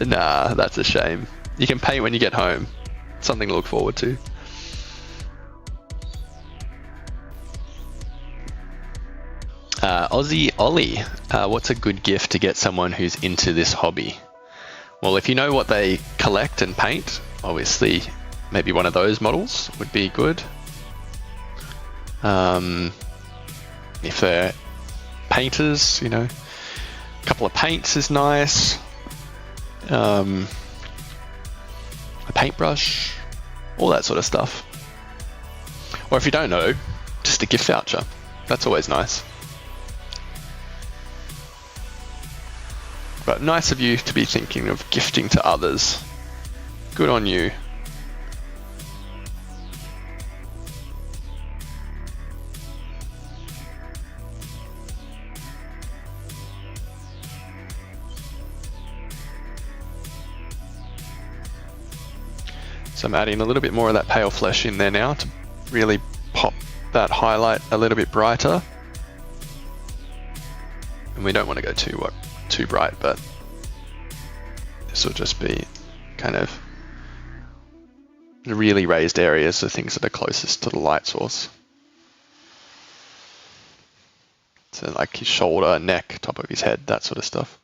Nah, that's a shame. You can paint when you get home. Something to look forward to. Aussie Ollie, what's a good gift to get someone who's into this hobby? Well, if you know what they collect and paint, obviously maybe one of those models would be good. If they're painters, you know, a couple of paints is nice. A paintbrush, all that sort of stuff. Or if you don't know, just a gift voucher. That's always nice. But nice of you to be thinking of gifting to others. Good on you. So I'm adding a little bit more of that pale flesh in there now to really pop that highlight a little bit brighter. And we don't want to go too bright, but this will just be kind of the really raised areas, the things that are closest to the light source. So like his shoulder, neck, top of his head, that sort of stuff.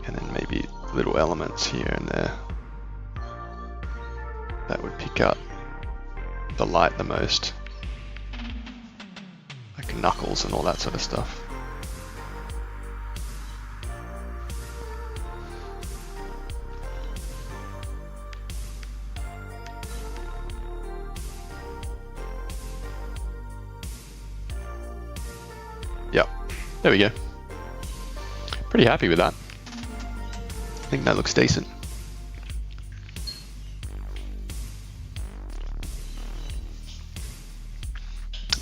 And then maybe little elements here and there that would pick up the light the most, like knuckles and all that sort of stuff. Yep, there we go. Pretty happy with that. I think that looks decent.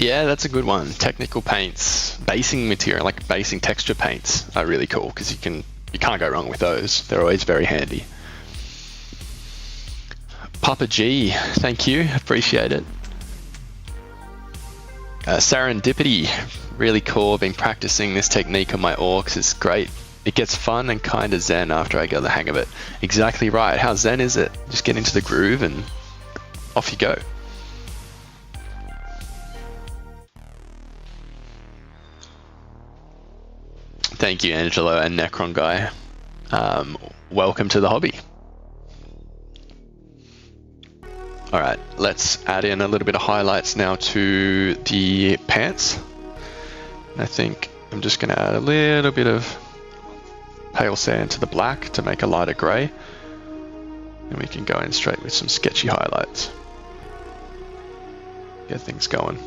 Yeah, that's a good one. Technical paints, basing material, like basing texture paints are really cool because you can't go wrong with those. They're always very handy. Papa G, thank you, appreciate it. Serendipity, really cool. Been practicing this technique on my orcs. It's great. It gets fun and kind of zen after I get the hang of it. Exactly right. How zen is it? Just get into the groove and off you go. Thank you, Angelo and Necron Guy. Welcome to the hobby. All right, let's add in a little bit of highlights now to the pants. I think I'm just going to add a little bit of pale sand to the black to make a lighter grey, and we can go in straight with some sketchy highlights. get things going.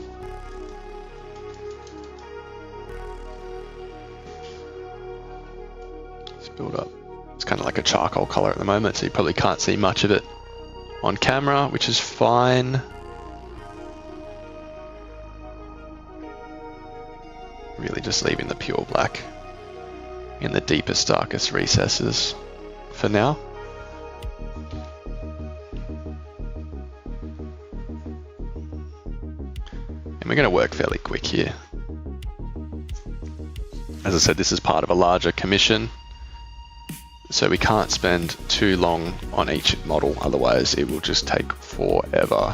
Let's build up. It's kind of like a charcoal color at the moment, so you probably can't see much of it on camera, which is fine. Really just leaving the pure black in the deepest, darkest recesses for now. And we're going to work fairly quick here. As I said, this is part of a larger commission, so we can't spend too long on each model, otherwise it will just take forever.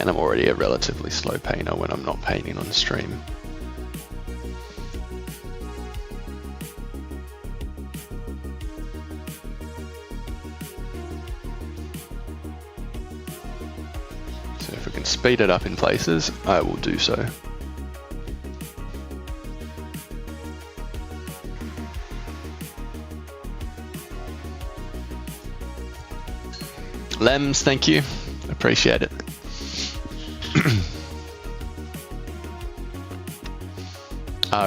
And I'm already a relatively slow painter when I'm not painting on stream. So if we can speed it up in places, I will do so. Lems, thank you. Appreciate it.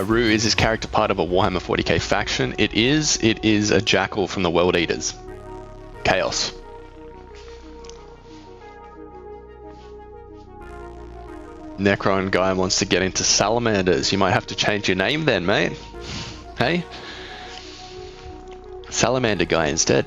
Rue, is his character part of a Warhammer 40k faction? It is. It is a jackal from the World Eaters. Chaos. Necron guy wants to get into salamanders. You might have to change your name then, mate. Hey? Salamander guy instead.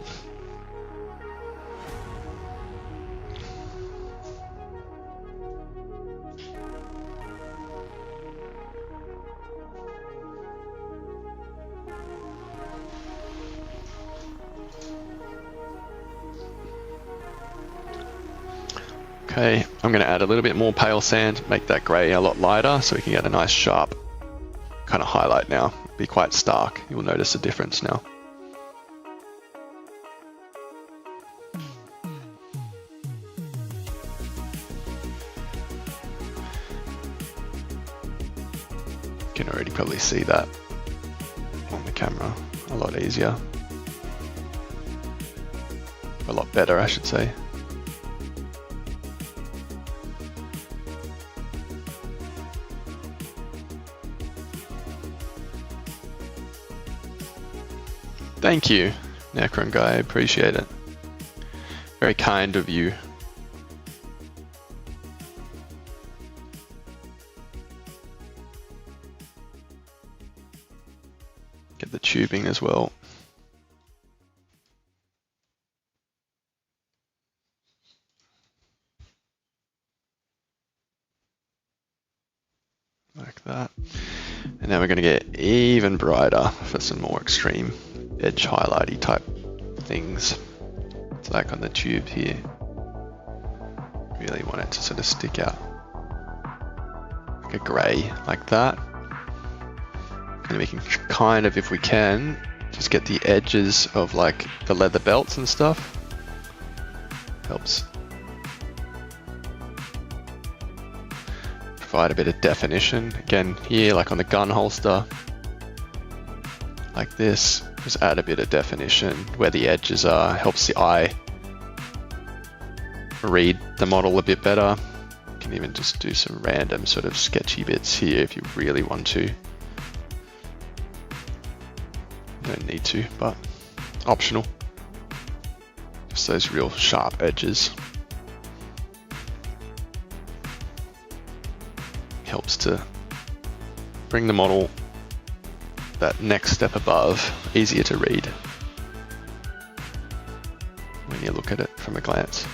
Okay, I'm going to add a little bit more pale sand, make that grey a lot lighter so we can get a nice sharp kind of highlight now. Be quite stark, you'll notice a difference now. You can already probably see that on the camera a lot easier. A lot better, I should say. Thank you, Necron guy, I appreciate it. Very kind of you. Get the tubing as well. Like that. And now we're going to get even brighter for some more extreme edge highlighty type things. It's like on the tube here. Really want it to sort of stick out. Like a grey, like that. And we can kind of, if we can, just get the edges of like the leather belts and stuff. Helps provide a bit of definition. Again, here, like on the gun holster, like this, just add a bit of definition where the edges are, helps the eye read the model a bit better. You can even just do some random sort of sketchy bits here if you really want to. Don't need to, but optional. Just those real sharp edges. Helps to bring the model that next step above, easier to read when you look at it from a glance.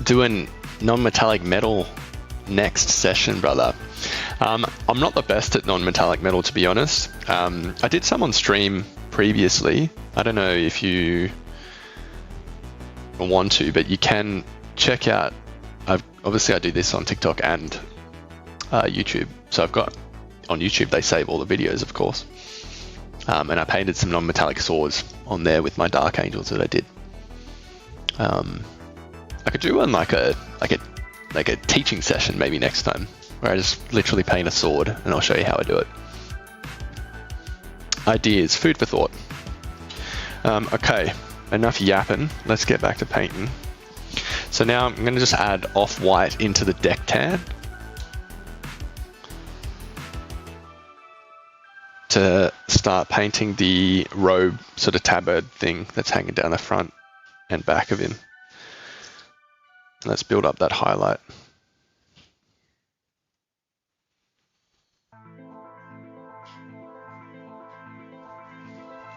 Doing non-metallic metal next session, brother. I'm not the best at non-metallic metal, to be honest. I did some on stream previously. I don't know if you want to, but you can check out, obviously I do this on TikTok and YouTube. So I've got, on YouTube they save all the videos, of course. And I painted some non-metallic swords on there with my Dark Angels that I did. I could do one like a teaching session maybe next time, where I just literally paint a sword and I'll show you how I do it. ideas, food for thought. Okay, enough yapping. Let's get back to painting. So now I'm going to just add off-white into the deck tan to start painting the robe sort of tabard thing that's hanging down the front and back of him. Let's build up that highlight.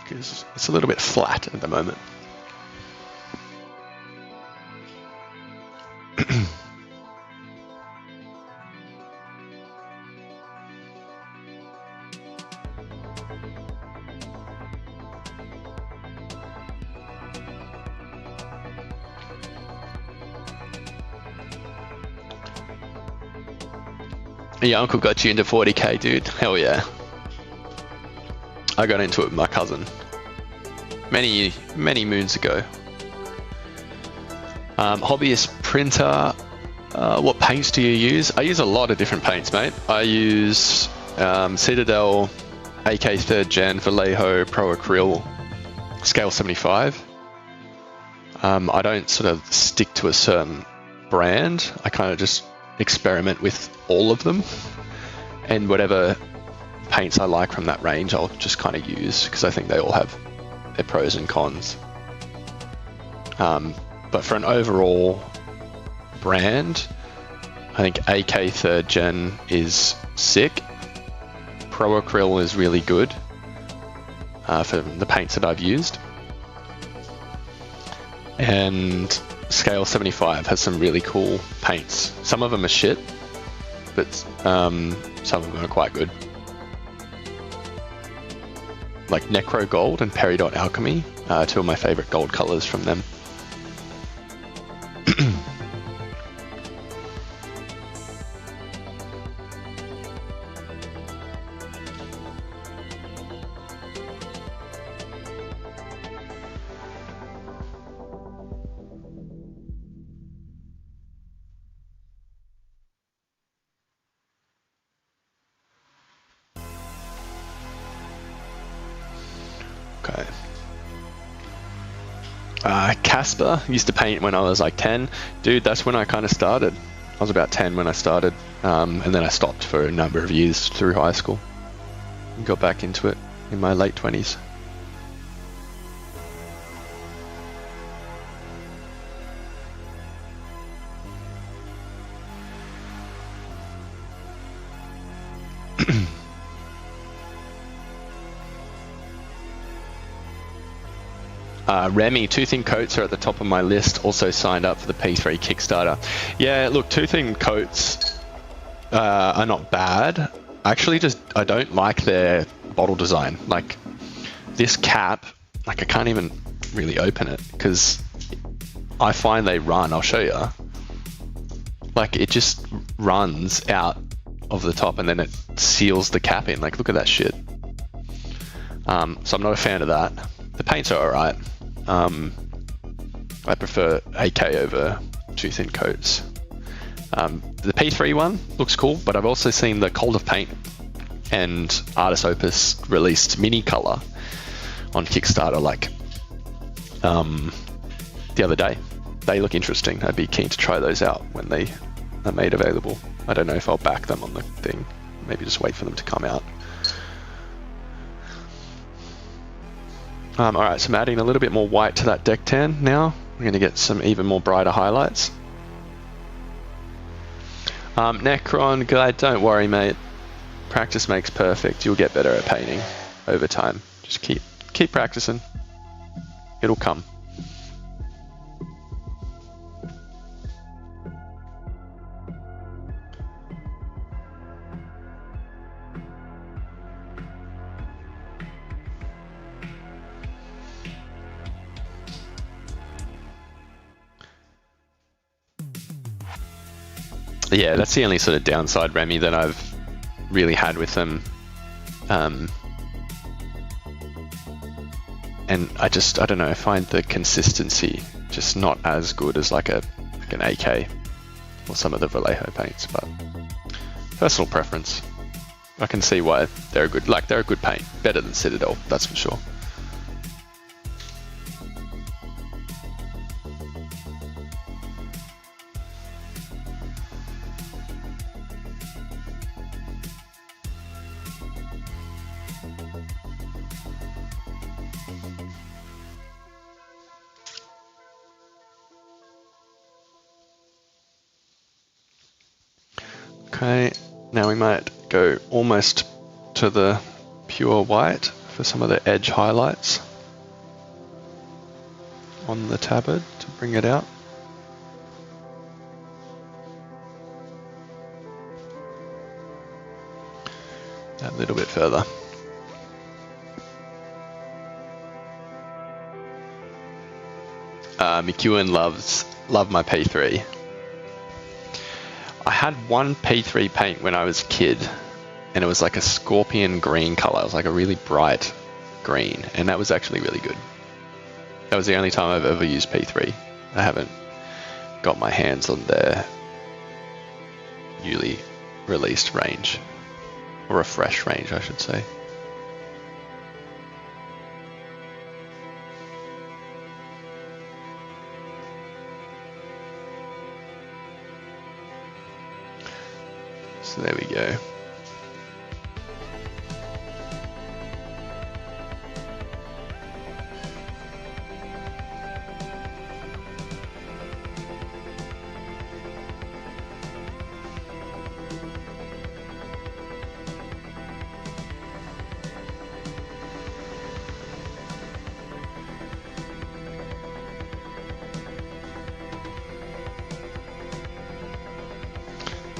Because it's a little bit flat at the moment. Your uncle got you into 40k, dude. Hell yeah. I got into it with my cousin many moons ago. Hobbyist printer. What paints do you use? I use a lot of different paints, mate. I use Citadel, AK 3rd Gen, Vallejo, Pro Acryl, Scale 75. I don't sort of stick to a certain brand. I kind of just experiment with all of them, and whatever paints I like from that range I'll just kind of use, because I think they all have their pros and cons. But for an overall brand, I think AK 3rd Gen is sick. Pro Acryl is really good for the paints that I've used, and Scale 75 has some really cool paints. Some of them are shit, but some of them are quite good. Like Necro Gold and Peridot Alchemy, two of my favorite gold colors from them. Okay. Casper used to paint when I was like 10. Dude, that's when I kind of started. I was about 10 when I started, and then I stopped for a number of years through high school and got back into it in my late 20s. Remy, Two Thin Coats are at the top of my list. Also signed up for the P3 Kickstarter. Yeah, look, Two Thin Coats are not bad. Actually, I don't like their bottle design. Like this cap, like I can't even really open it because I find they run. I'll show you. Like it just runs out of the top and then it seals the cap in. Like look at that shit. So I'm not a fan of that. The paints are alright. I prefer AK over Two Thin Coats. The P3 one looks cool, but I've also seen the Cold of Paint and Artist Opus released mini color on Kickstarter like the other day. They look interesting. I'd be keen to try those out when they are made available. I don't know if I'll back them on the thing. Maybe just wait for them to come out. Alright, so I'm adding a little bit more white to that deck tan now. We're going to get some even more brighter highlights. Necron, guy, don't worry, mate. Practice makes perfect. You'll get better at painting over time. Just keep practicing. It'll come. Yeah, that's the only sort of downside, Remy, that I've really had with them. And I don't know, I find the consistency just not as good as like an AK or some of the Vallejo paints, but personal preference. I can see why they're a good paint. Better than Citadel, that's for sure. Okay, now we might go almost to the pure white for some of the edge highlights on the tabard to bring it out. A little bit further. McEwen love my P3. I had one P3 paint when I was a kid, and it was like a scorpion green color. It was like a really bright green, and that was actually really good. That was the only time I've ever used P3. I haven't got my hands on their newly released range, or a fresh range, I should say. So there we go.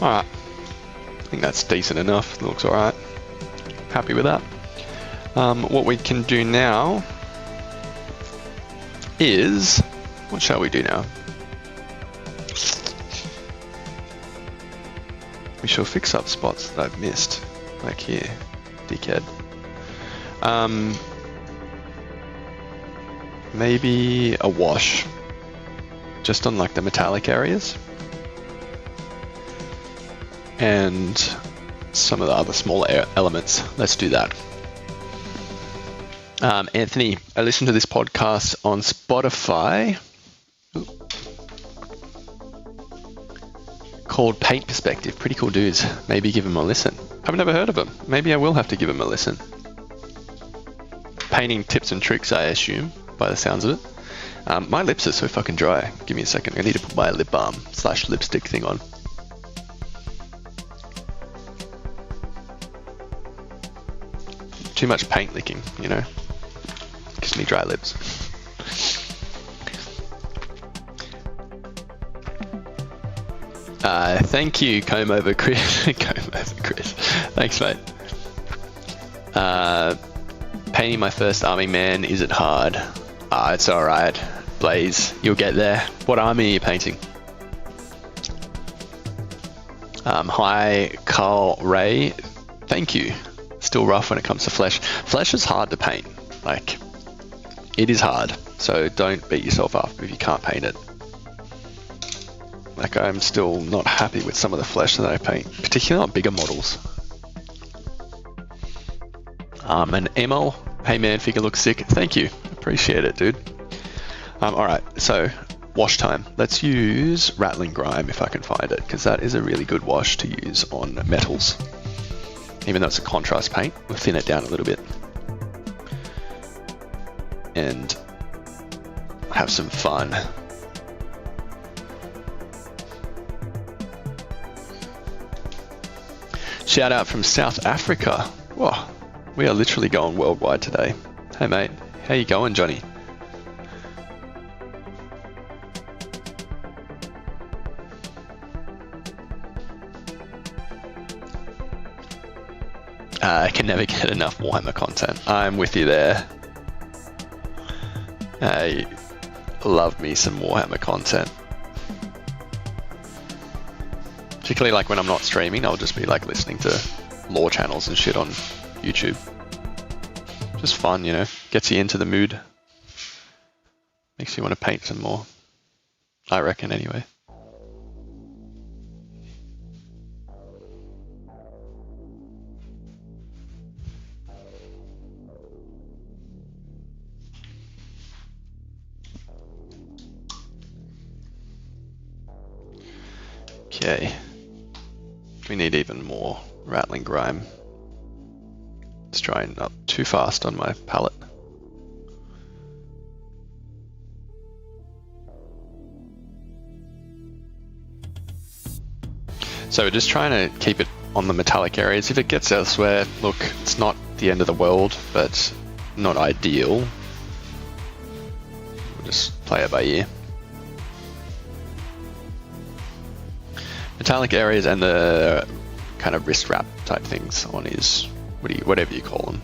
All right. I think that's decent enough. Looks all right. Happy with that. What we can do now is, what shall we do now? We shall fix up spots that I've missed, like here, dickhead. Maybe a wash, just on like the metallic areas. And some of the other smaller elements. Let's do that. Anthony, I listened to this podcast on Spotify called Paint Perspective. Pretty cool dudes. Maybe give them a listen. I've never heard of them. Maybe I will have to give them a listen. Painting tips and tricks, I assume, by the sounds of it. My lips are so fucking dry. Give me a second. I need to put my lip balm / lipstick thing on. Too much paint licking, you know. Gives me dry lips. Thank you, Comb Over Chris. Comb Over Chris. Thanks, mate. Painting my first army man, is it hard? It's alright. Blaze, you'll get there. What army are you painting? Hi, Carl Ray. Thank you. Still rough when it comes to flesh. Flesh is hard to paint. Like, it is hard. So don't beat yourself up if you can't paint it. Like, I'm still not happy with some of the flesh that I paint, particularly on bigger models. And Emil, hey man, figure looks sick. Thank you. Appreciate it, dude. Alright, so wash time. Let's use Rattling Grime if I can find it, because that is a really good wash to use on metals. Even though it's a contrast paint, we'll thin it down a little bit and have some fun. Shout out from South Africa. Whoa, we are literally going worldwide today. Hey mate, how you going, Johnny? I can never get enough Warhammer content. I'm with you there. I love me some Warhammer content. Particularly like when I'm not streaming, I'll just be like listening to lore channels and shit on YouTube. Just fun, you know, gets you into the mood. Makes you want to paint some more, I reckon anyway. Okay. We need even more rattling grime. Let's try not too fast on my palette. So we're just trying to keep it on the metallic areas. If it gets elsewhere, look, it's not the end of the world, but not ideal. We'll just play it by ear. Metallic areas and the kind of wrist wrap type things on his, whatever you call them,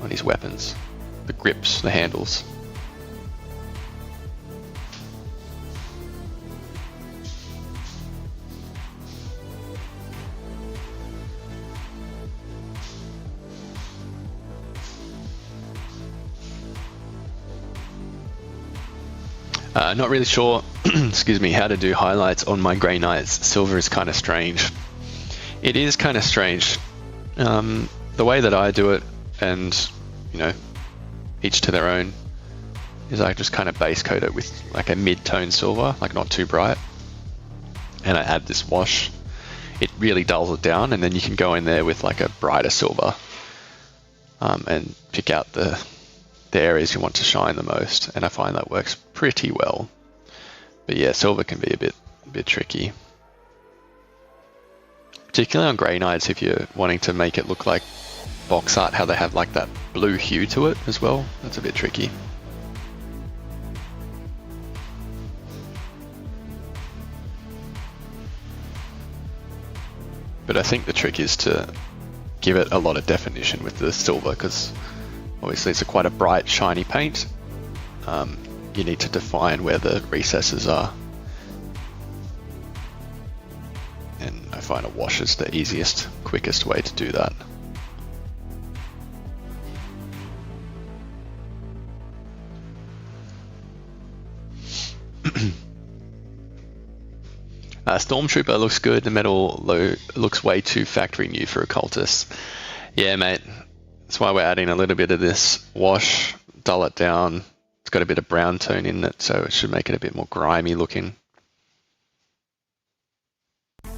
on his weapons, the grips, the handles. Not really sure, excuse me, how to do highlights on my Grey Knights. Silver is kind of strange. It is kind of strange. The way that I do it, and you know, each to their own, is I just kind of base coat it with like a mid-tone silver, like not too bright, and I add this wash. It really dulls it down, and then you can go in there with like a brighter silver and pick out the areas you want to shine the most, and I find that works pretty well. But yeah, silver can be a bit tricky, particularly on Grey Knights if you're wanting to make it look like box art, how they have like that blue hue to it as well. That's a bit tricky. But I think the trick is to give it a lot of definition with the silver, because obviously it's quite a bright, shiny paint. You need to define where the recesses are. And I find a wash is the easiest, quickest way to do that. Stormtrooper looks good. The metal looks way too factory new for a cultist. Yeah, mate. That's why we're adding a little bit of this wash, dull it down. It's got a bit of brown tone in it, so it should make it a bit more grimy looking. But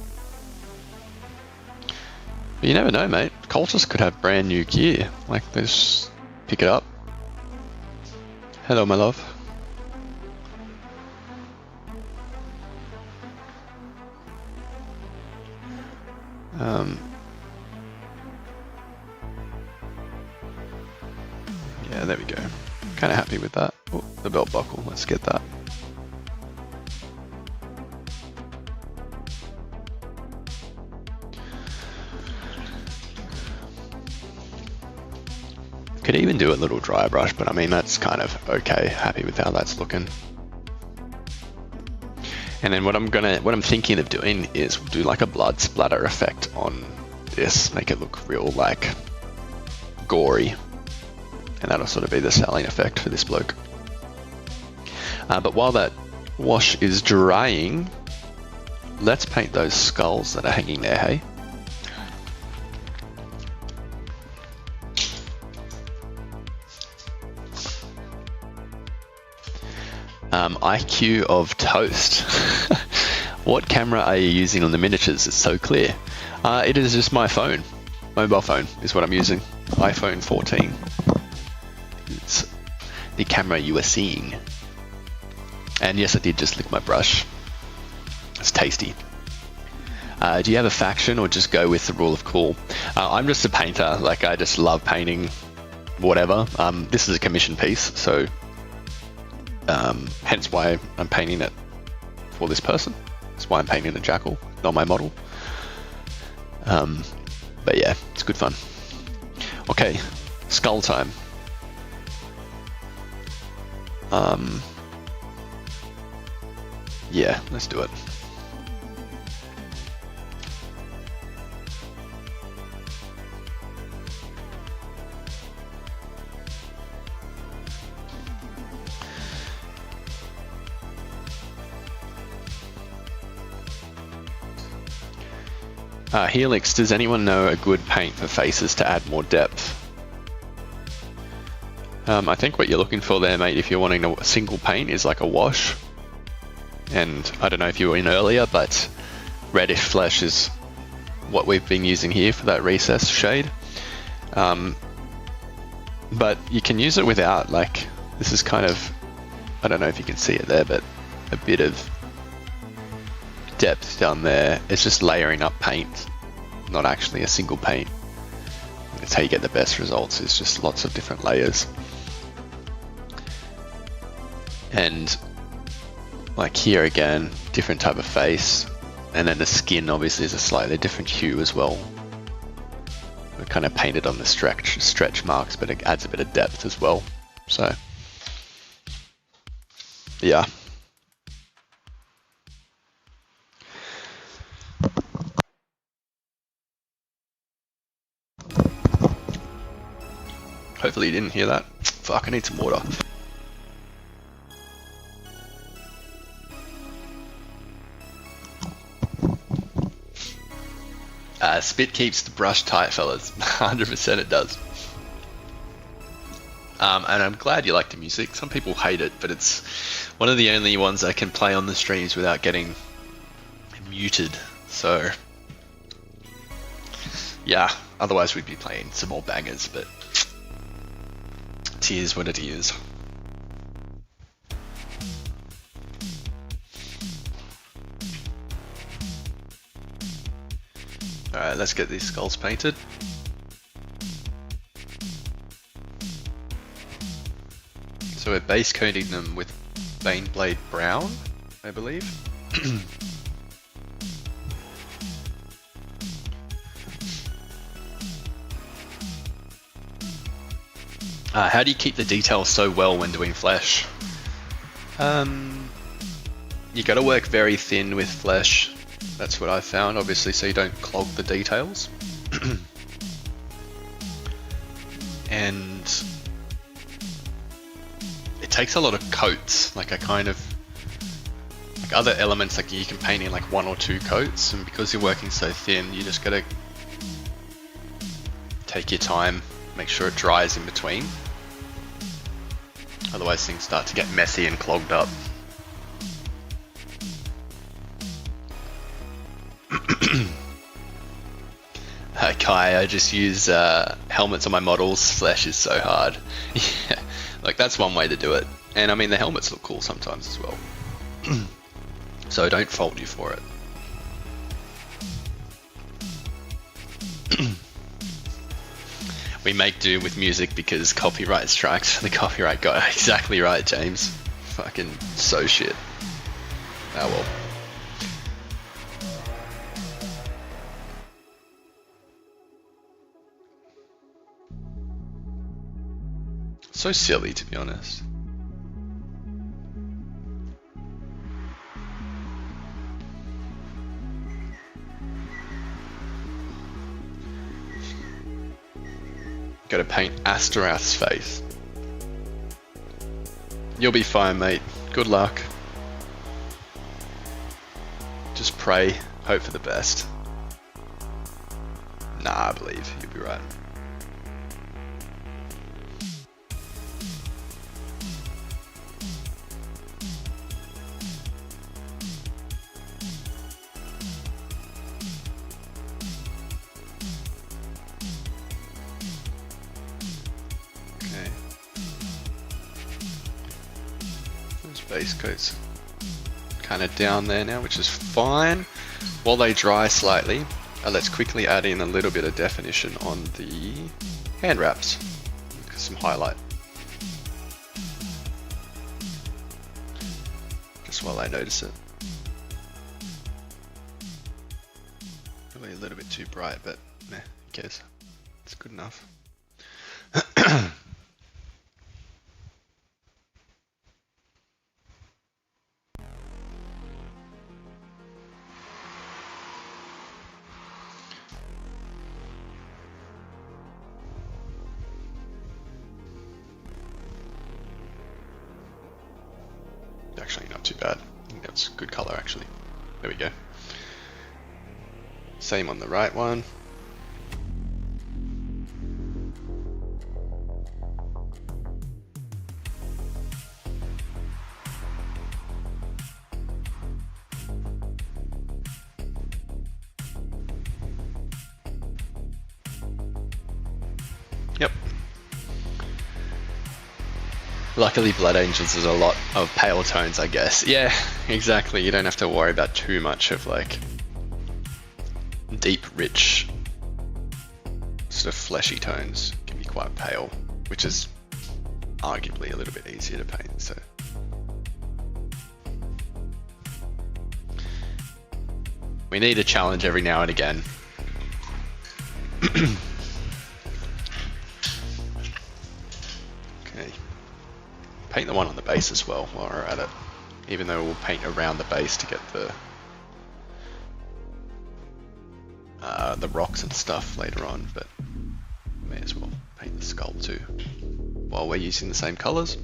you never know, mate. Cultists could have brand new gear. Like, they just pick it up. Hello, my love. Yeah, there we go. Kind of happy with that. Oh, the belt buckle, let's get that. Could even do a little dry brush, but I mean, that's kind of okay. Happy with how that's looking. And then what I'm thinking of doing is do like a blood splatter effect on this, make it look real like gory. And that'll sort of be the selling effect for this bloke. But while that wash is drying, let's paint those skulls that are hanging there, hey? IQ of toast. What camera are you using on the miniatures? It's so clear. It is just my phone. Mobile phone is what I'm using. iPhone 14. It's the camera you are seeing. And yes, I did just lick my brush. It's tasty. Do you have a faction or just go with the rule of cool? I'm just a painter. Like, I just love painting whatever. This is a commission piece, so hence why I'm painting it for this person. That's why I'm painting the jackal, not my model. But yeah, it's good fun. Okay, skull time. Yeah, let's do it. Helix, does anyone know a good paint for faces to add more depth? I think what you're looking for there, mate, if you're wanting a single paint, is like a wash. And I don't know if you were in earlier, but reddish flesh is what we've been using here for that recess shade. But you can use it without, like, this is kind of, I don't know if you can see it there, but a bit of depth down there. It's just layering up paint, not actually a single paint. That's how you get the best results, is just lots of different layers. And like here again, different type of face, and then the skin obviously is a slightly different hue as well. We kind of painted on the stretch marks, but it adds a bit of depth as well. So yeah. Hopefully you didn't hear that. Fuck, I need some water. Spit keeps the brush tight, fellas. 100% it does. And I'm glad you like the music. Some people hate it, but it's one of the only ones I can play on the streams without getting muted. So yeah, otherwise we'd be playing some more bangers, but it is what it is. Alright, let's get these skulls painted. So we're base coating them with Baneblade Brown, I believe. How do you keep the details so well when doing flesh? You gotta work very thin with flesh. That's what I found, obviously, so you don't clog the details. And it takes a lot of coats, like other elements, like you can paint in like 1 or 2 coats, and because you're working so thin, you just gotta take your time, make sure it dries in between. Otherwise things start to get messy and clogged up. Kai, I just use helmets on my models. Flesh is so hard. Yeah, like that's one way to do it. And I mean, the helmets look cool sometimes as well. So I don't fault you for it. We make do with music because copyright strikes for the copyright guy. Exactly right, James. Fucking so shit. Oh well. So silly, to be honest. Gotta paint Astaroth's face. You'll be fine, mate. Good luck. Just pray, hope for the best. Nah, I believe you'll be right. Base coat's kind of down there now, which is fine. While they dry slightly, let's quickly add in a little bit of definition on the hand wraps. Some highlight. Just while I notice it. Probably a little bit too bright, but nah, who cares? It's good enough. Actually, not too bad. I think that's good color, actually. There we go. Same on the right one. Yep. Luckily Blood Angels is a lot of pale tones, I guess. Yeah, exactly. You don't have to worry about too much of like deep, rich, sort of fleshy tones. It can be quite pale, which is arguably a little bit easier to paint. So we need a challenge every now and again. Okay. Paint the one on the base as well while we're at it. Even though we'll paint around the base to get the rocks and stuff later on, but may as well paint the skull too while we're using the same colors.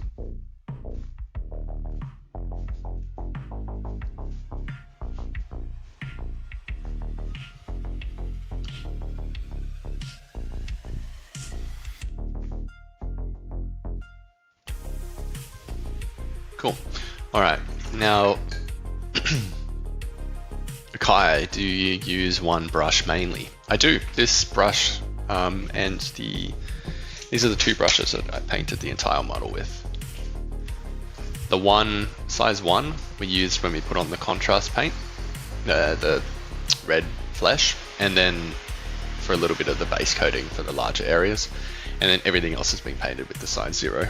Cool. All right, now Kai, do you use one brush mainly? I do. This brush and these are the two brushes that I painted the entire model with. The one, size 1, we used when we put on the contrast paint, the red flesh, and then for a little bit of the base coating for the larger areas, and then everything else has been painted with the size 0.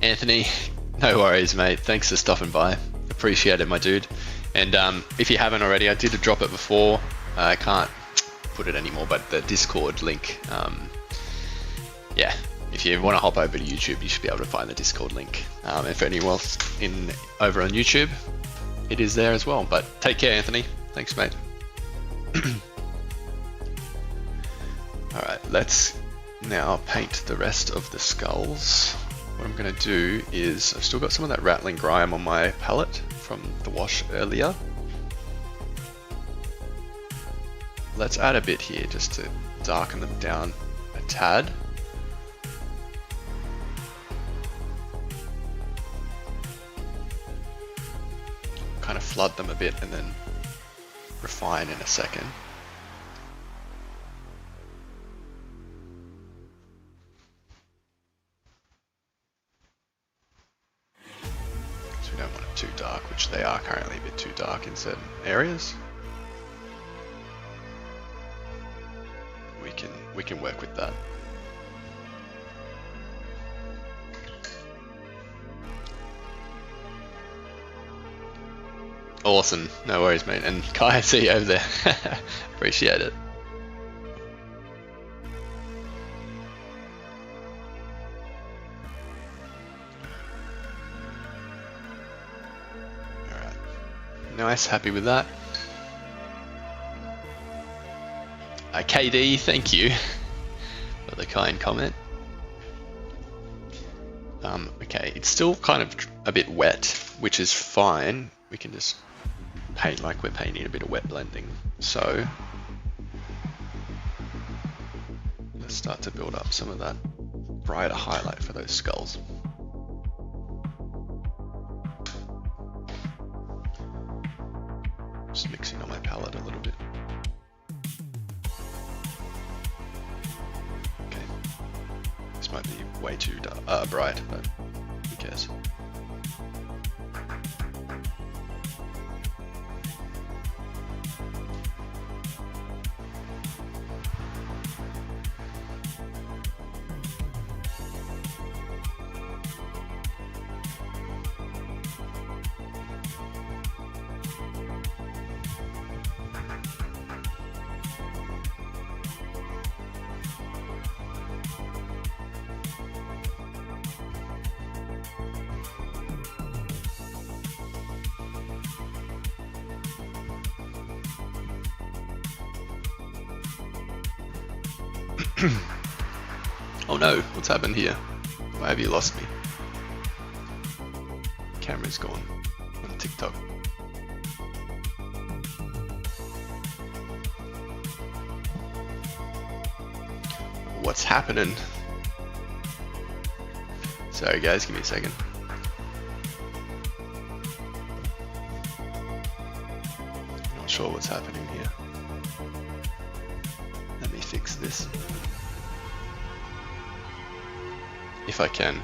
Anthony, no worries, mate. Thanks for stopping by. Appreciate it, my dude. And if you haven't already, I did drop it before. I can't put it anymore, but the Discord link, yeah, if you want to hop over to YouTube, you should be able to find the Discord link. And for anyone else over on YouTube, it is there as well. But take care, Anthony. Thanks, mate. All right, let's now paint the rest of the skulls. What I'm going to do is, I've still got some of that rattling grime on my palette from the wash earlier. Let's add a bit here just to darken them down a tad. Kind of flood them a bit and then refine in a second. We don't want it too dark, which they are currently a bit too dark in certain areas. We can work with that. Awesome, no worries, mate. And Kai, I see you over there. Appreciate it. Nice, happy with that. KD, thank you for the kind comment. Okay, it's still kind of a bit wet, which is fine. We can just paint like we're painting a bit of wet blending. So let's start to build up some of that brighter highlight for those skulls. Just mixing on my palette a little bit. Okay, this might be way too bright, but who cares? Oh no, what's happened here? Why have you lost me? Camera's gone on TikTok. What's happening? Sorry guys, give me a second. Not sure what's happening here. fix this. If I can.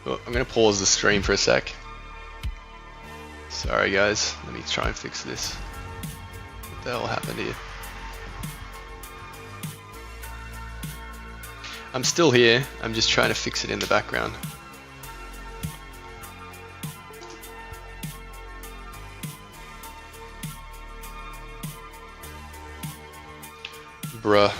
Oh, I'm going to pause the stream for a sec. Sorry guys, let me try and fix this. What the hell happened here? I'm still here, I'm just trying to fix it in the background. Bruh.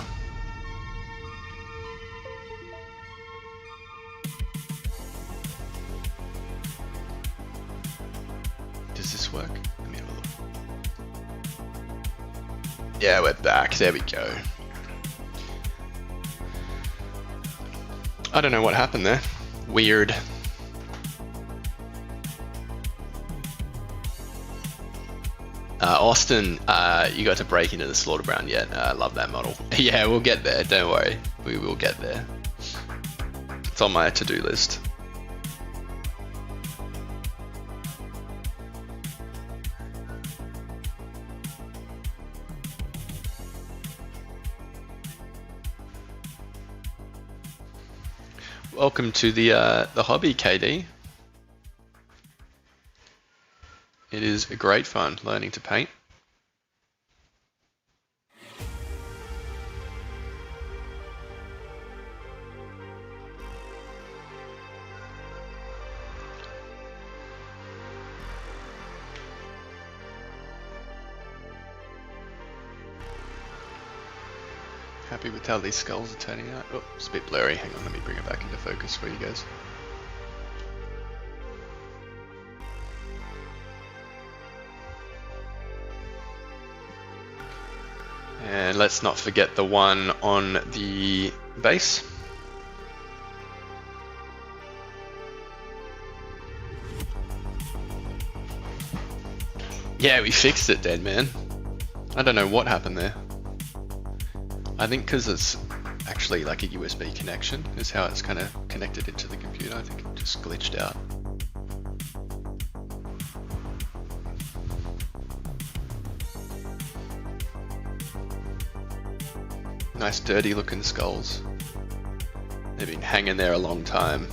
Does this work? Let me have a look. Yeah, we're back. There we go. I don't know what happened there. Weird. Austin, you got to break into the slaughter brown yet? I love that model. Yeah, we'll get there. Don't worry. We will get there. It's on my to-do list. Welcome to the hobby, KD. It is great fun learning to paint. Happy with how these skulls are turning out. Oh, it's a bit blurry. Hang on, let me bring it back into focus for you guys. And let's not forget the one on the base. Yeah, we fixed it, dead man. I don't know what happened there. I think because it's actually like a USB connection is how it's kind of connected into the computer. I think it just glitched out. Nice dirty looking skulls. They've been hanging there a long time.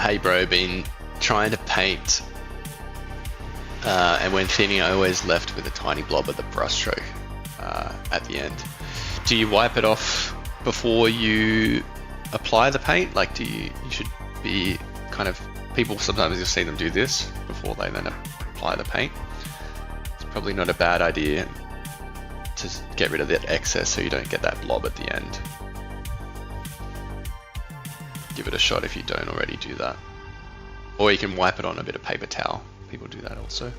Hey bro, been trying to paint and when thinning I always left with a tiny blob of the brush stroke at the end. Do you wipe it off before you apply the paint? Like you should be kind of, people sometimes you'll see them do this before they then apply the paint. It's probably not a bad idea to get rid of that excess so you don't get that blob at the end. Give it a shot if you don't already do that. Or you can wipe it on a bit of paper towel. People do that also.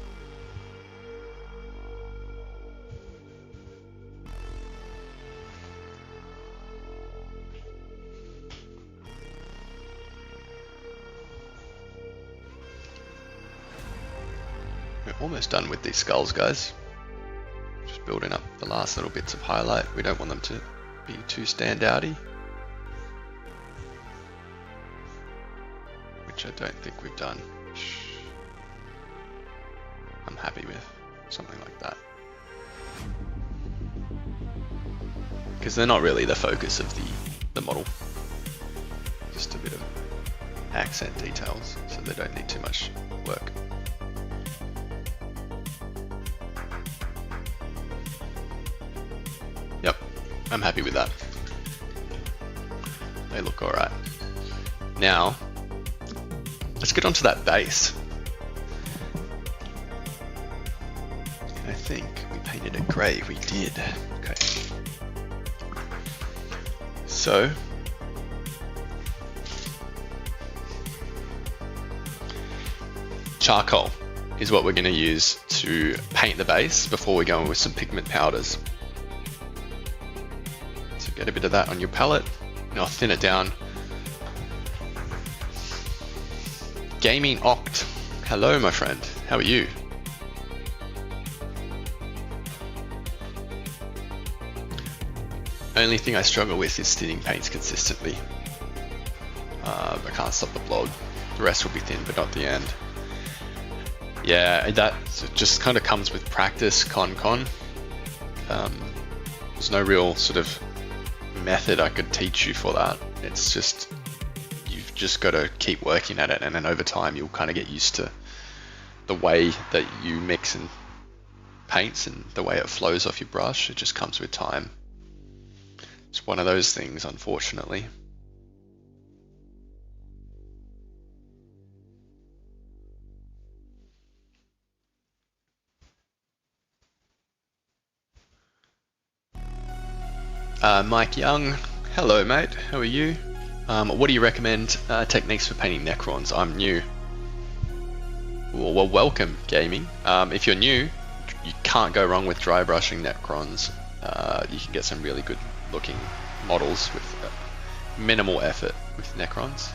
We're almost done with these skulls, guys. Just building up the last little bits of highlight. We don't want them to be too standouty. Which I don't think we've done. I'm happy with something like that. Because they're not really the focus of the model. Just a bit of accent details, so they don't need too much work. Yep, I'm happy with that. They look alright. Now, let's get onto that base. I think we painted it grey. We did. Okay. So, charcoal is what we're going to use to paint the base before we go in with some pigment powders. So get a bit of that on your palette, and I'll thin it down. Gaming Oct, hello my friend, how are you? Only thing I struggle with is thinning paints consistently. I can't stop the blog. The rest will be thin, but not the end. Yeah, that just kind of comes with practice, con. There's no real sort of method I could teach you for that. It's just, you've just got to keep working at it, and then over time you'll kind of get used to the way that you mix and paints and the way it flows off your brush. It just comes with time. It's one of those things, unfortunately. Mike Young, hello mate, how are you? What do you recommend techniques for painting Necrons? I'm new. Well, welcome gaming. If you're new, you can't go wrong with dry brushing Necrons. You can get some really good looking models with minimal effort with Necrons.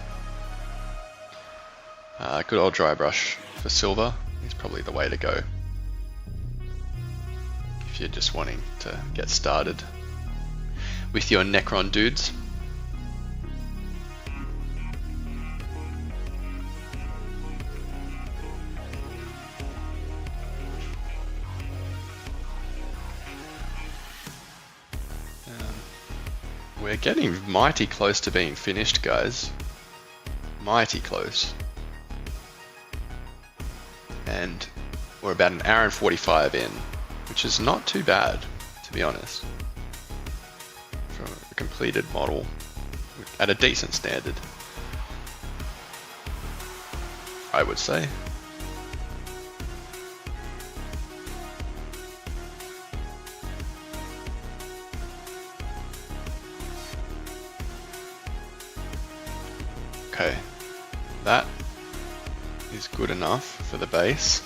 Good old dry brush for silver is probably the way to go if you're just wanting to get started with your Necron dudes. We're getting mighty close to being finished, guys. Mighty close. And we're about an hour and 45 in, which is not too bad, to be honest. For a completed model at a decent standard, I would say. Okay, that is good enough for the base.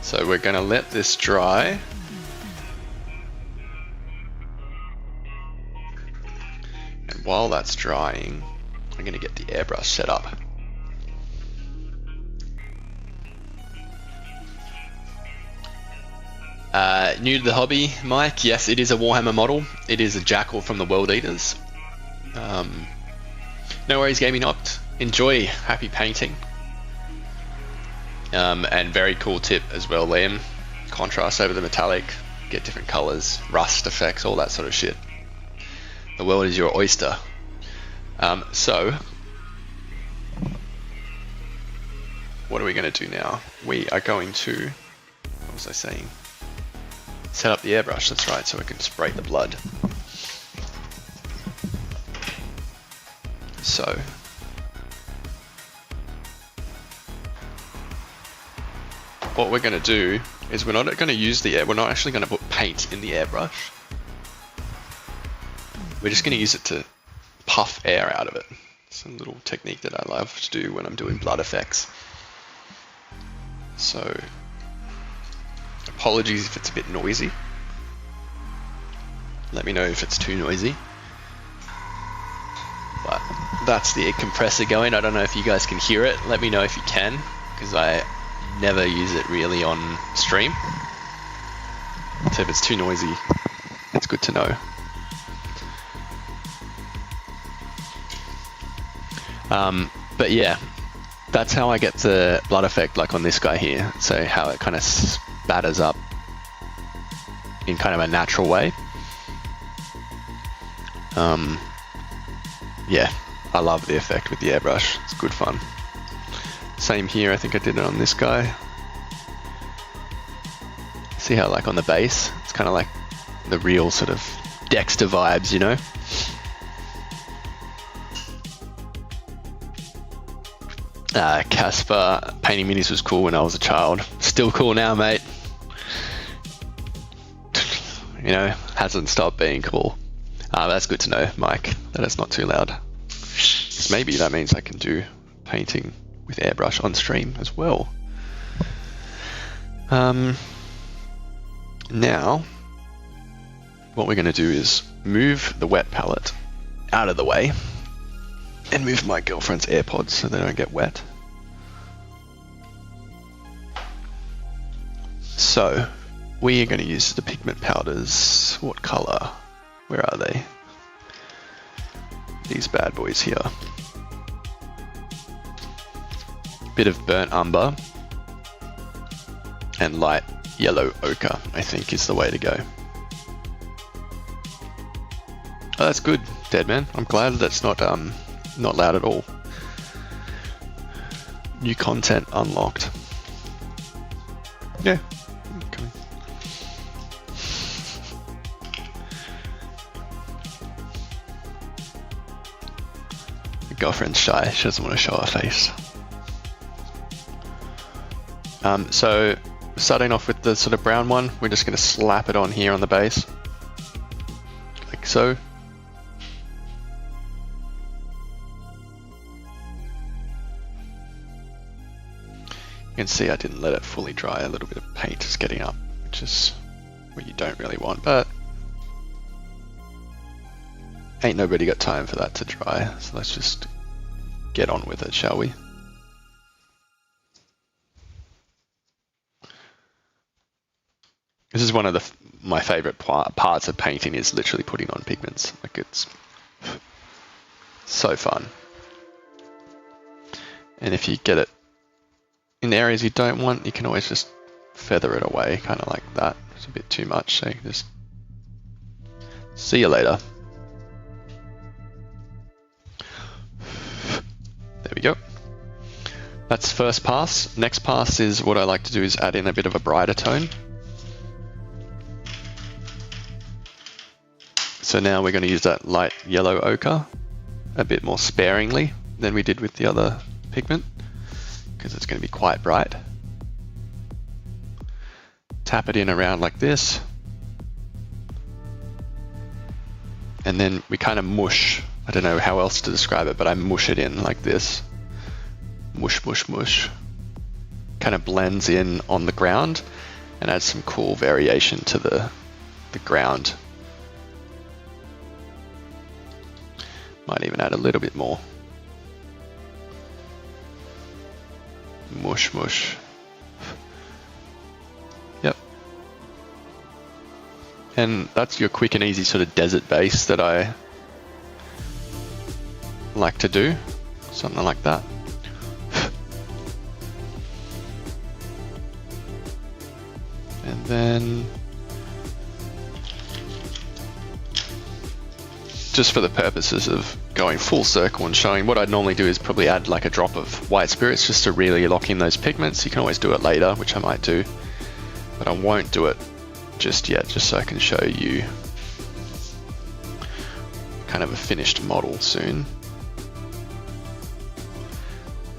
So we're going to let this dry. And while that's drying, I'm going to get the airbrush set up. New to the hobby, Mike? Yes, it is a Warhammer model. It is a Jackal from the World Eaters. No worries, Gaming Opt. Enjoy, happy painting. And very cool tip as well, Liam. Contrast over the metallic, get different colors, rust effects, all that sort of shit. The world is your oyster. So, what are we going to do now? We are going to, what was I saying? Set up the airbrush, that's right, so we can spray the blood. So, what we're going to do is we're not going to use the air. We're not actually going to put paint in the airbrush. We're just going to use it to puff air out of it. It's a little technique that I love to do when I'm doing blood effects. So, apologies if it's a bit noisy. Let me know if it's too noisy. But that's the compressor going. I don't know if you guys can hear it. Let me know if you can, because I never use it really on stream. So if it's too noisy, it's good to know. But yeah, that's how I get the blood effect, like on this guy here. So how it kind of spatters up in kind of a natural way. Yeah, I love the effect with the airbrush. It's good fun. Same here, I think I did it on this guy. See how like on the base, it's kind of like the real sort of Dexter vibes, you know? Casper, painting minis was cool when I was a child. Still cool now, mate. You know, hasn't stopped being cool. That's good to know, Mike, that it's not too loud. 'Cause maybe that means I can do painting with airbrush on stream as well. Now, what we're going to do is move the wet palette out of the way and move my girlfriend's AirPods so they don't get wet. So we are going to use the pigment powders. What color? Where are they? These bad boys here. Bit of burnt umber and light yellow ochre, I think, is the way to go. Oh, that's good, Deadman. I'm glad that's not loud at all. New content unlocked. Yeah. Okay. My girlfriend's shy. She doesn't want to show her face. So starting off with the sort of brown one, we're just going to slap it on here on the base, like so. You can see I didn't let it fully dry. A little bit of paint is getting up, which is what you don't really want, but ain't nobody got time for that to dry. So let's just get on with it, shall we? This is one of my favorite parts of painting, is literally putting on pigments. Like, it's so fun. And if you get it in areas you don't want, you can always just feather it away, kind of like that. It's a bit too much, so you can just see you later. There we go. That's first pass. Next pass is what I like to do is add in a bit of a brighter tone. So now we're going to use that light yellow ochre a bit more sparingly than we did with the other pigment, because it's going to be quite bright. Tap it in around like this, and then we kind of mush. I don't know how else to describe it, but I mush it in like this. Mush, mush, mush. Kind of blends in on the ground and adds some cool variation to the ground. Might even add a little bit more. Mush, mush. Yep. And that's your quick and easy sort of desert base that I like to do. Something like that. And then just for the purposes of going full circle and showing, what I'd normally do is probably add like a drop of white spirits just to really lock in those pigments. You can always do it later, which I might do, but I won't do it just yet, just so I can show you kind of a finished model soon.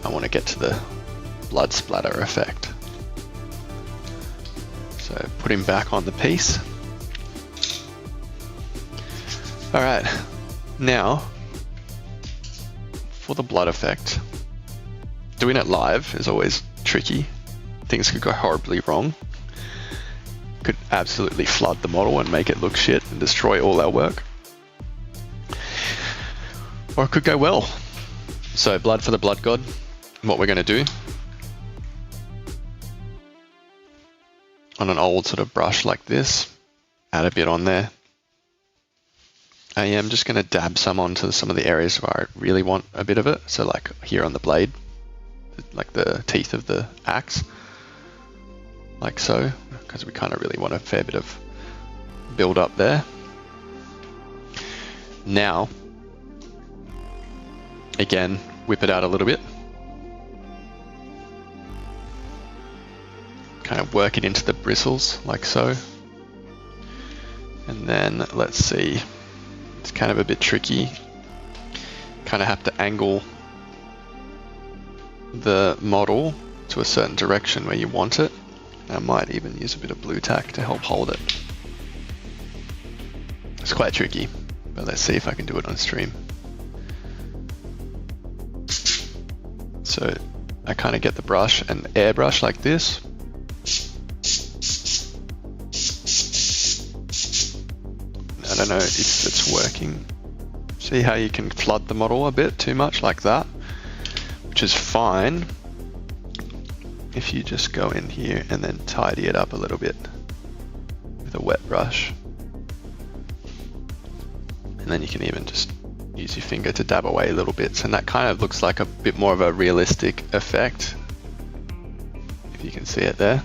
I want to get to the blood splatter effect. So put him back on the piece. All right, now for the blood effect. Doing it live is always tricky. Things could go horribly wrong. Could absolutely flood the model and make it look shit and destroy all our work. Or it could go well. So blood for the blood god. What we're going to do, on an old sort of brush like this, add a bit on there. I am just going to dab some onto some of the areas where I really want a bit of it. So like here on the blade, like the teeth of the axe, like so, because we kind of really want a fair bit of build up there. Now, again, whip it out a little bit. Kind of work it into the bristles like so. And then let's see. It's kind of a bit tricky. Kind of have to angle the model to a certain direction where you want it. I might even use a bit of blue tack to help hold it. It's quite tricky, but let's see if I can do it on stream. So I kind of get the brush and airbrush like this. I don't know if it's working. See how you can flood the model a bit too much like that, which is fine if you just go in here and then tidy it up a little bit with a wet brush. And then you can even just use your finger to dab away little bits, and that kind of looks like a bit more of a realistic effect, if you can see it there.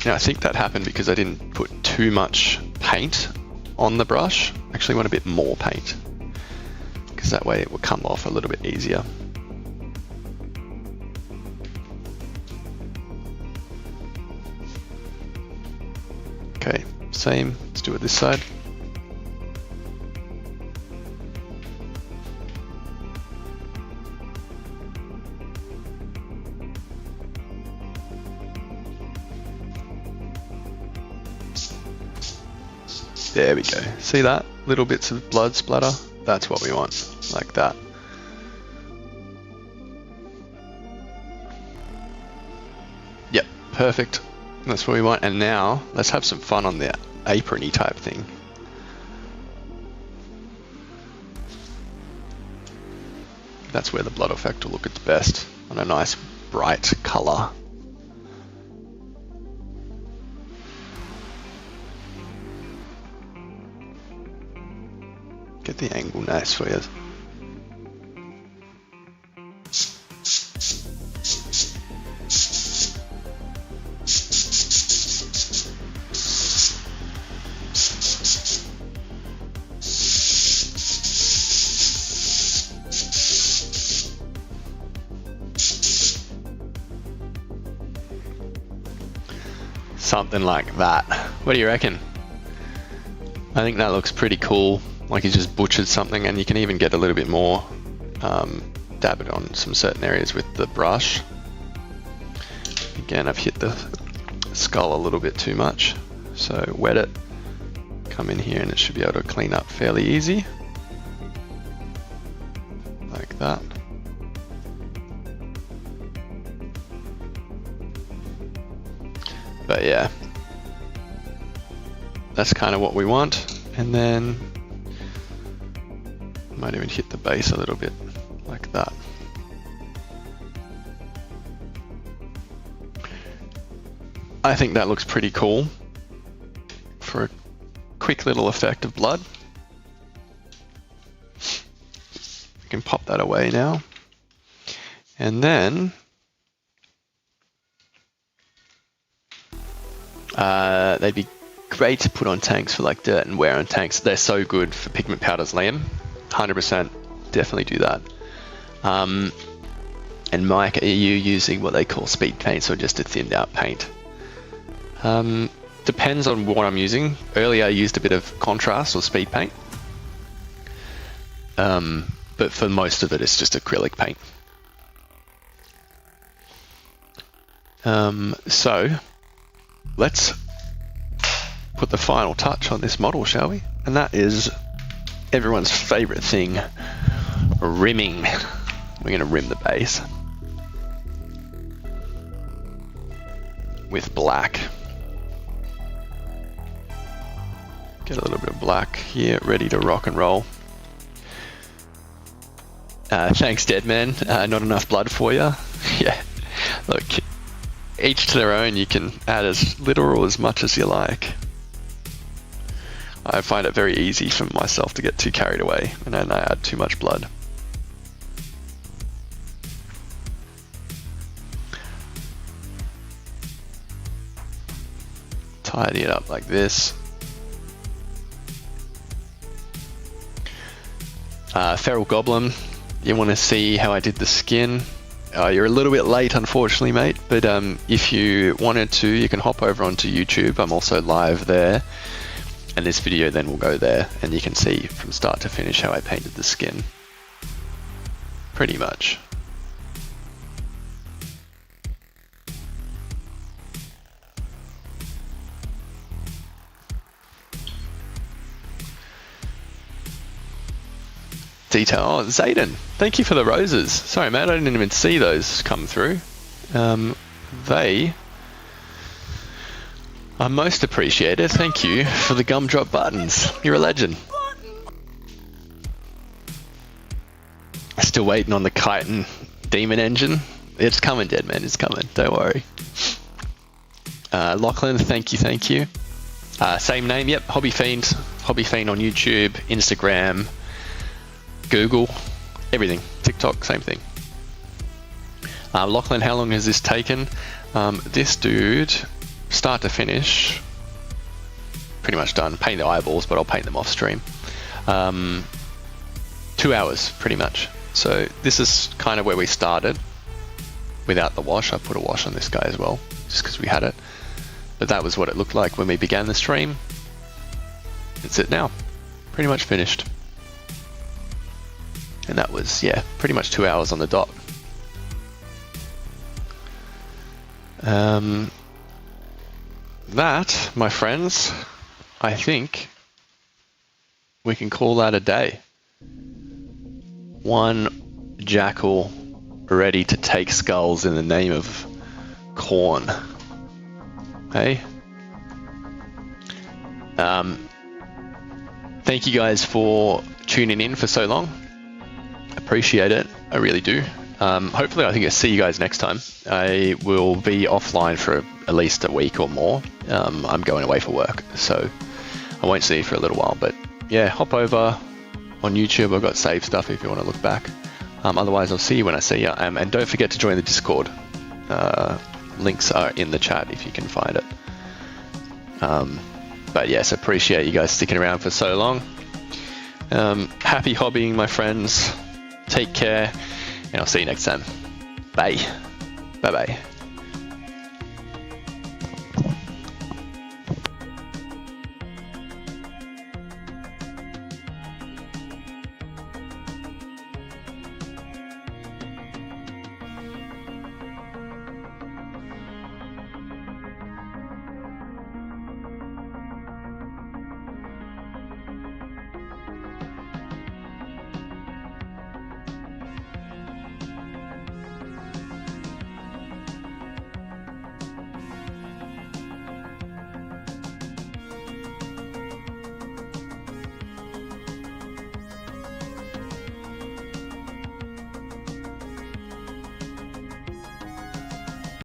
Now I think that happened because I didn't put too much paint on the brush. I actually want a bit more paint, because that way it will come off a little bit easier. Okay, same, let's do it this side. There we go. See that? Little bits of blood splatter? That's what we want, like that. Yep, perfect. That's what we want. And now, let's have some fun on the apron-y type thing. That's where the blood effect will look its best, on a nice bright color. Get the angle nice for you. Something like that. What do you reckon? I think that looks pretty cool. Like he's just butchered something, and you can even get a little bit more, dab it on some certain areas with the brush. Again, I've hit the skull a little bit too much, so wet it, come in here, and it should be able to clean up fairly easy. Like that. But yeah, that's kind of what we want. And then might even hit the base a little bit like that. I think that looks pretty cool for a quick little effect of blood. We can pop that away now. And then they'd be great to put on tanks for like dirt and wear on tanks. They're so good for pigment powders, Liam. 100% definitely do that. And Mike, are you using what they call speed paints or just a thinned out paint? Depends on what I'm using. Earlier I used a bit of contrast or speed paint, but for most of it it's just acrylic paint. So let's put the final touch on this model, shall we? And that is everyone's favorite thing, rimming. We're going to rim the base with black. Get a little bit of black here, ready to rock and roll. Thanks, Deadman. Not enough blood for you. Yeah, look, each to their own. You can add as little or as much as you like. I find it very easy for myself to get too carried away and then I add too much blood. Tidy it up like this. Feral Goblin, you want to see how I did the skin? You're a little bit late, unfortunately, mate, but if you wanted to, you can hop over onto YouTube. I'm also live there. And this video then will go there, and you can see from start to finish how I painted the skin. Pretty much. Detail. Oh, Zayden, thank you for the roses. Sorry, mate, I didn't even see those come through. They most appreciated. Thank you for the gumdrop buttons. You're a legend. Still waiting on the chitin demon engine. It's coming, Deadman. It's coming. Don't worry. Lachlan, thank you. Same name, yep. Hobby Fiend on YouTube, Instagram, Google, everything. TikTok, same thing. Lachlan, how long has this taken? This dude, start to finish, pretty much done. Paint the eyeballs, but I'll paint them off stream. 2 hours, pretty much. So this is kind of where we started without the wash. I put a wash on this guy as well, just because we had it. But that was what it looked like when we began the stream. It's it now. Pretty much finished. And that was, yeah, pretty much 2 hours on the dot. That, my friends, I think we can call that a day. One jackal ready to take skulls in the name of corn. Hey? Thank you guys for tuning in for so long. Appreciate it. I really do. Hopefully I think I'll see you guys next time. I will be offline for at least a week or more. I'm going away for work, so I won't see you for a little while. But yeah, hop over on YouTube. I've got saved stuff if you want to look back. Otherwise, I'll see you when I see you. And don't forget to join the Discord. Links are in the chat if you can find it. But yes, appreciate you guys sticking around for so long. Happy hobbying, my friends. Take care, and I'll see you next time. Bye. Bye-bye.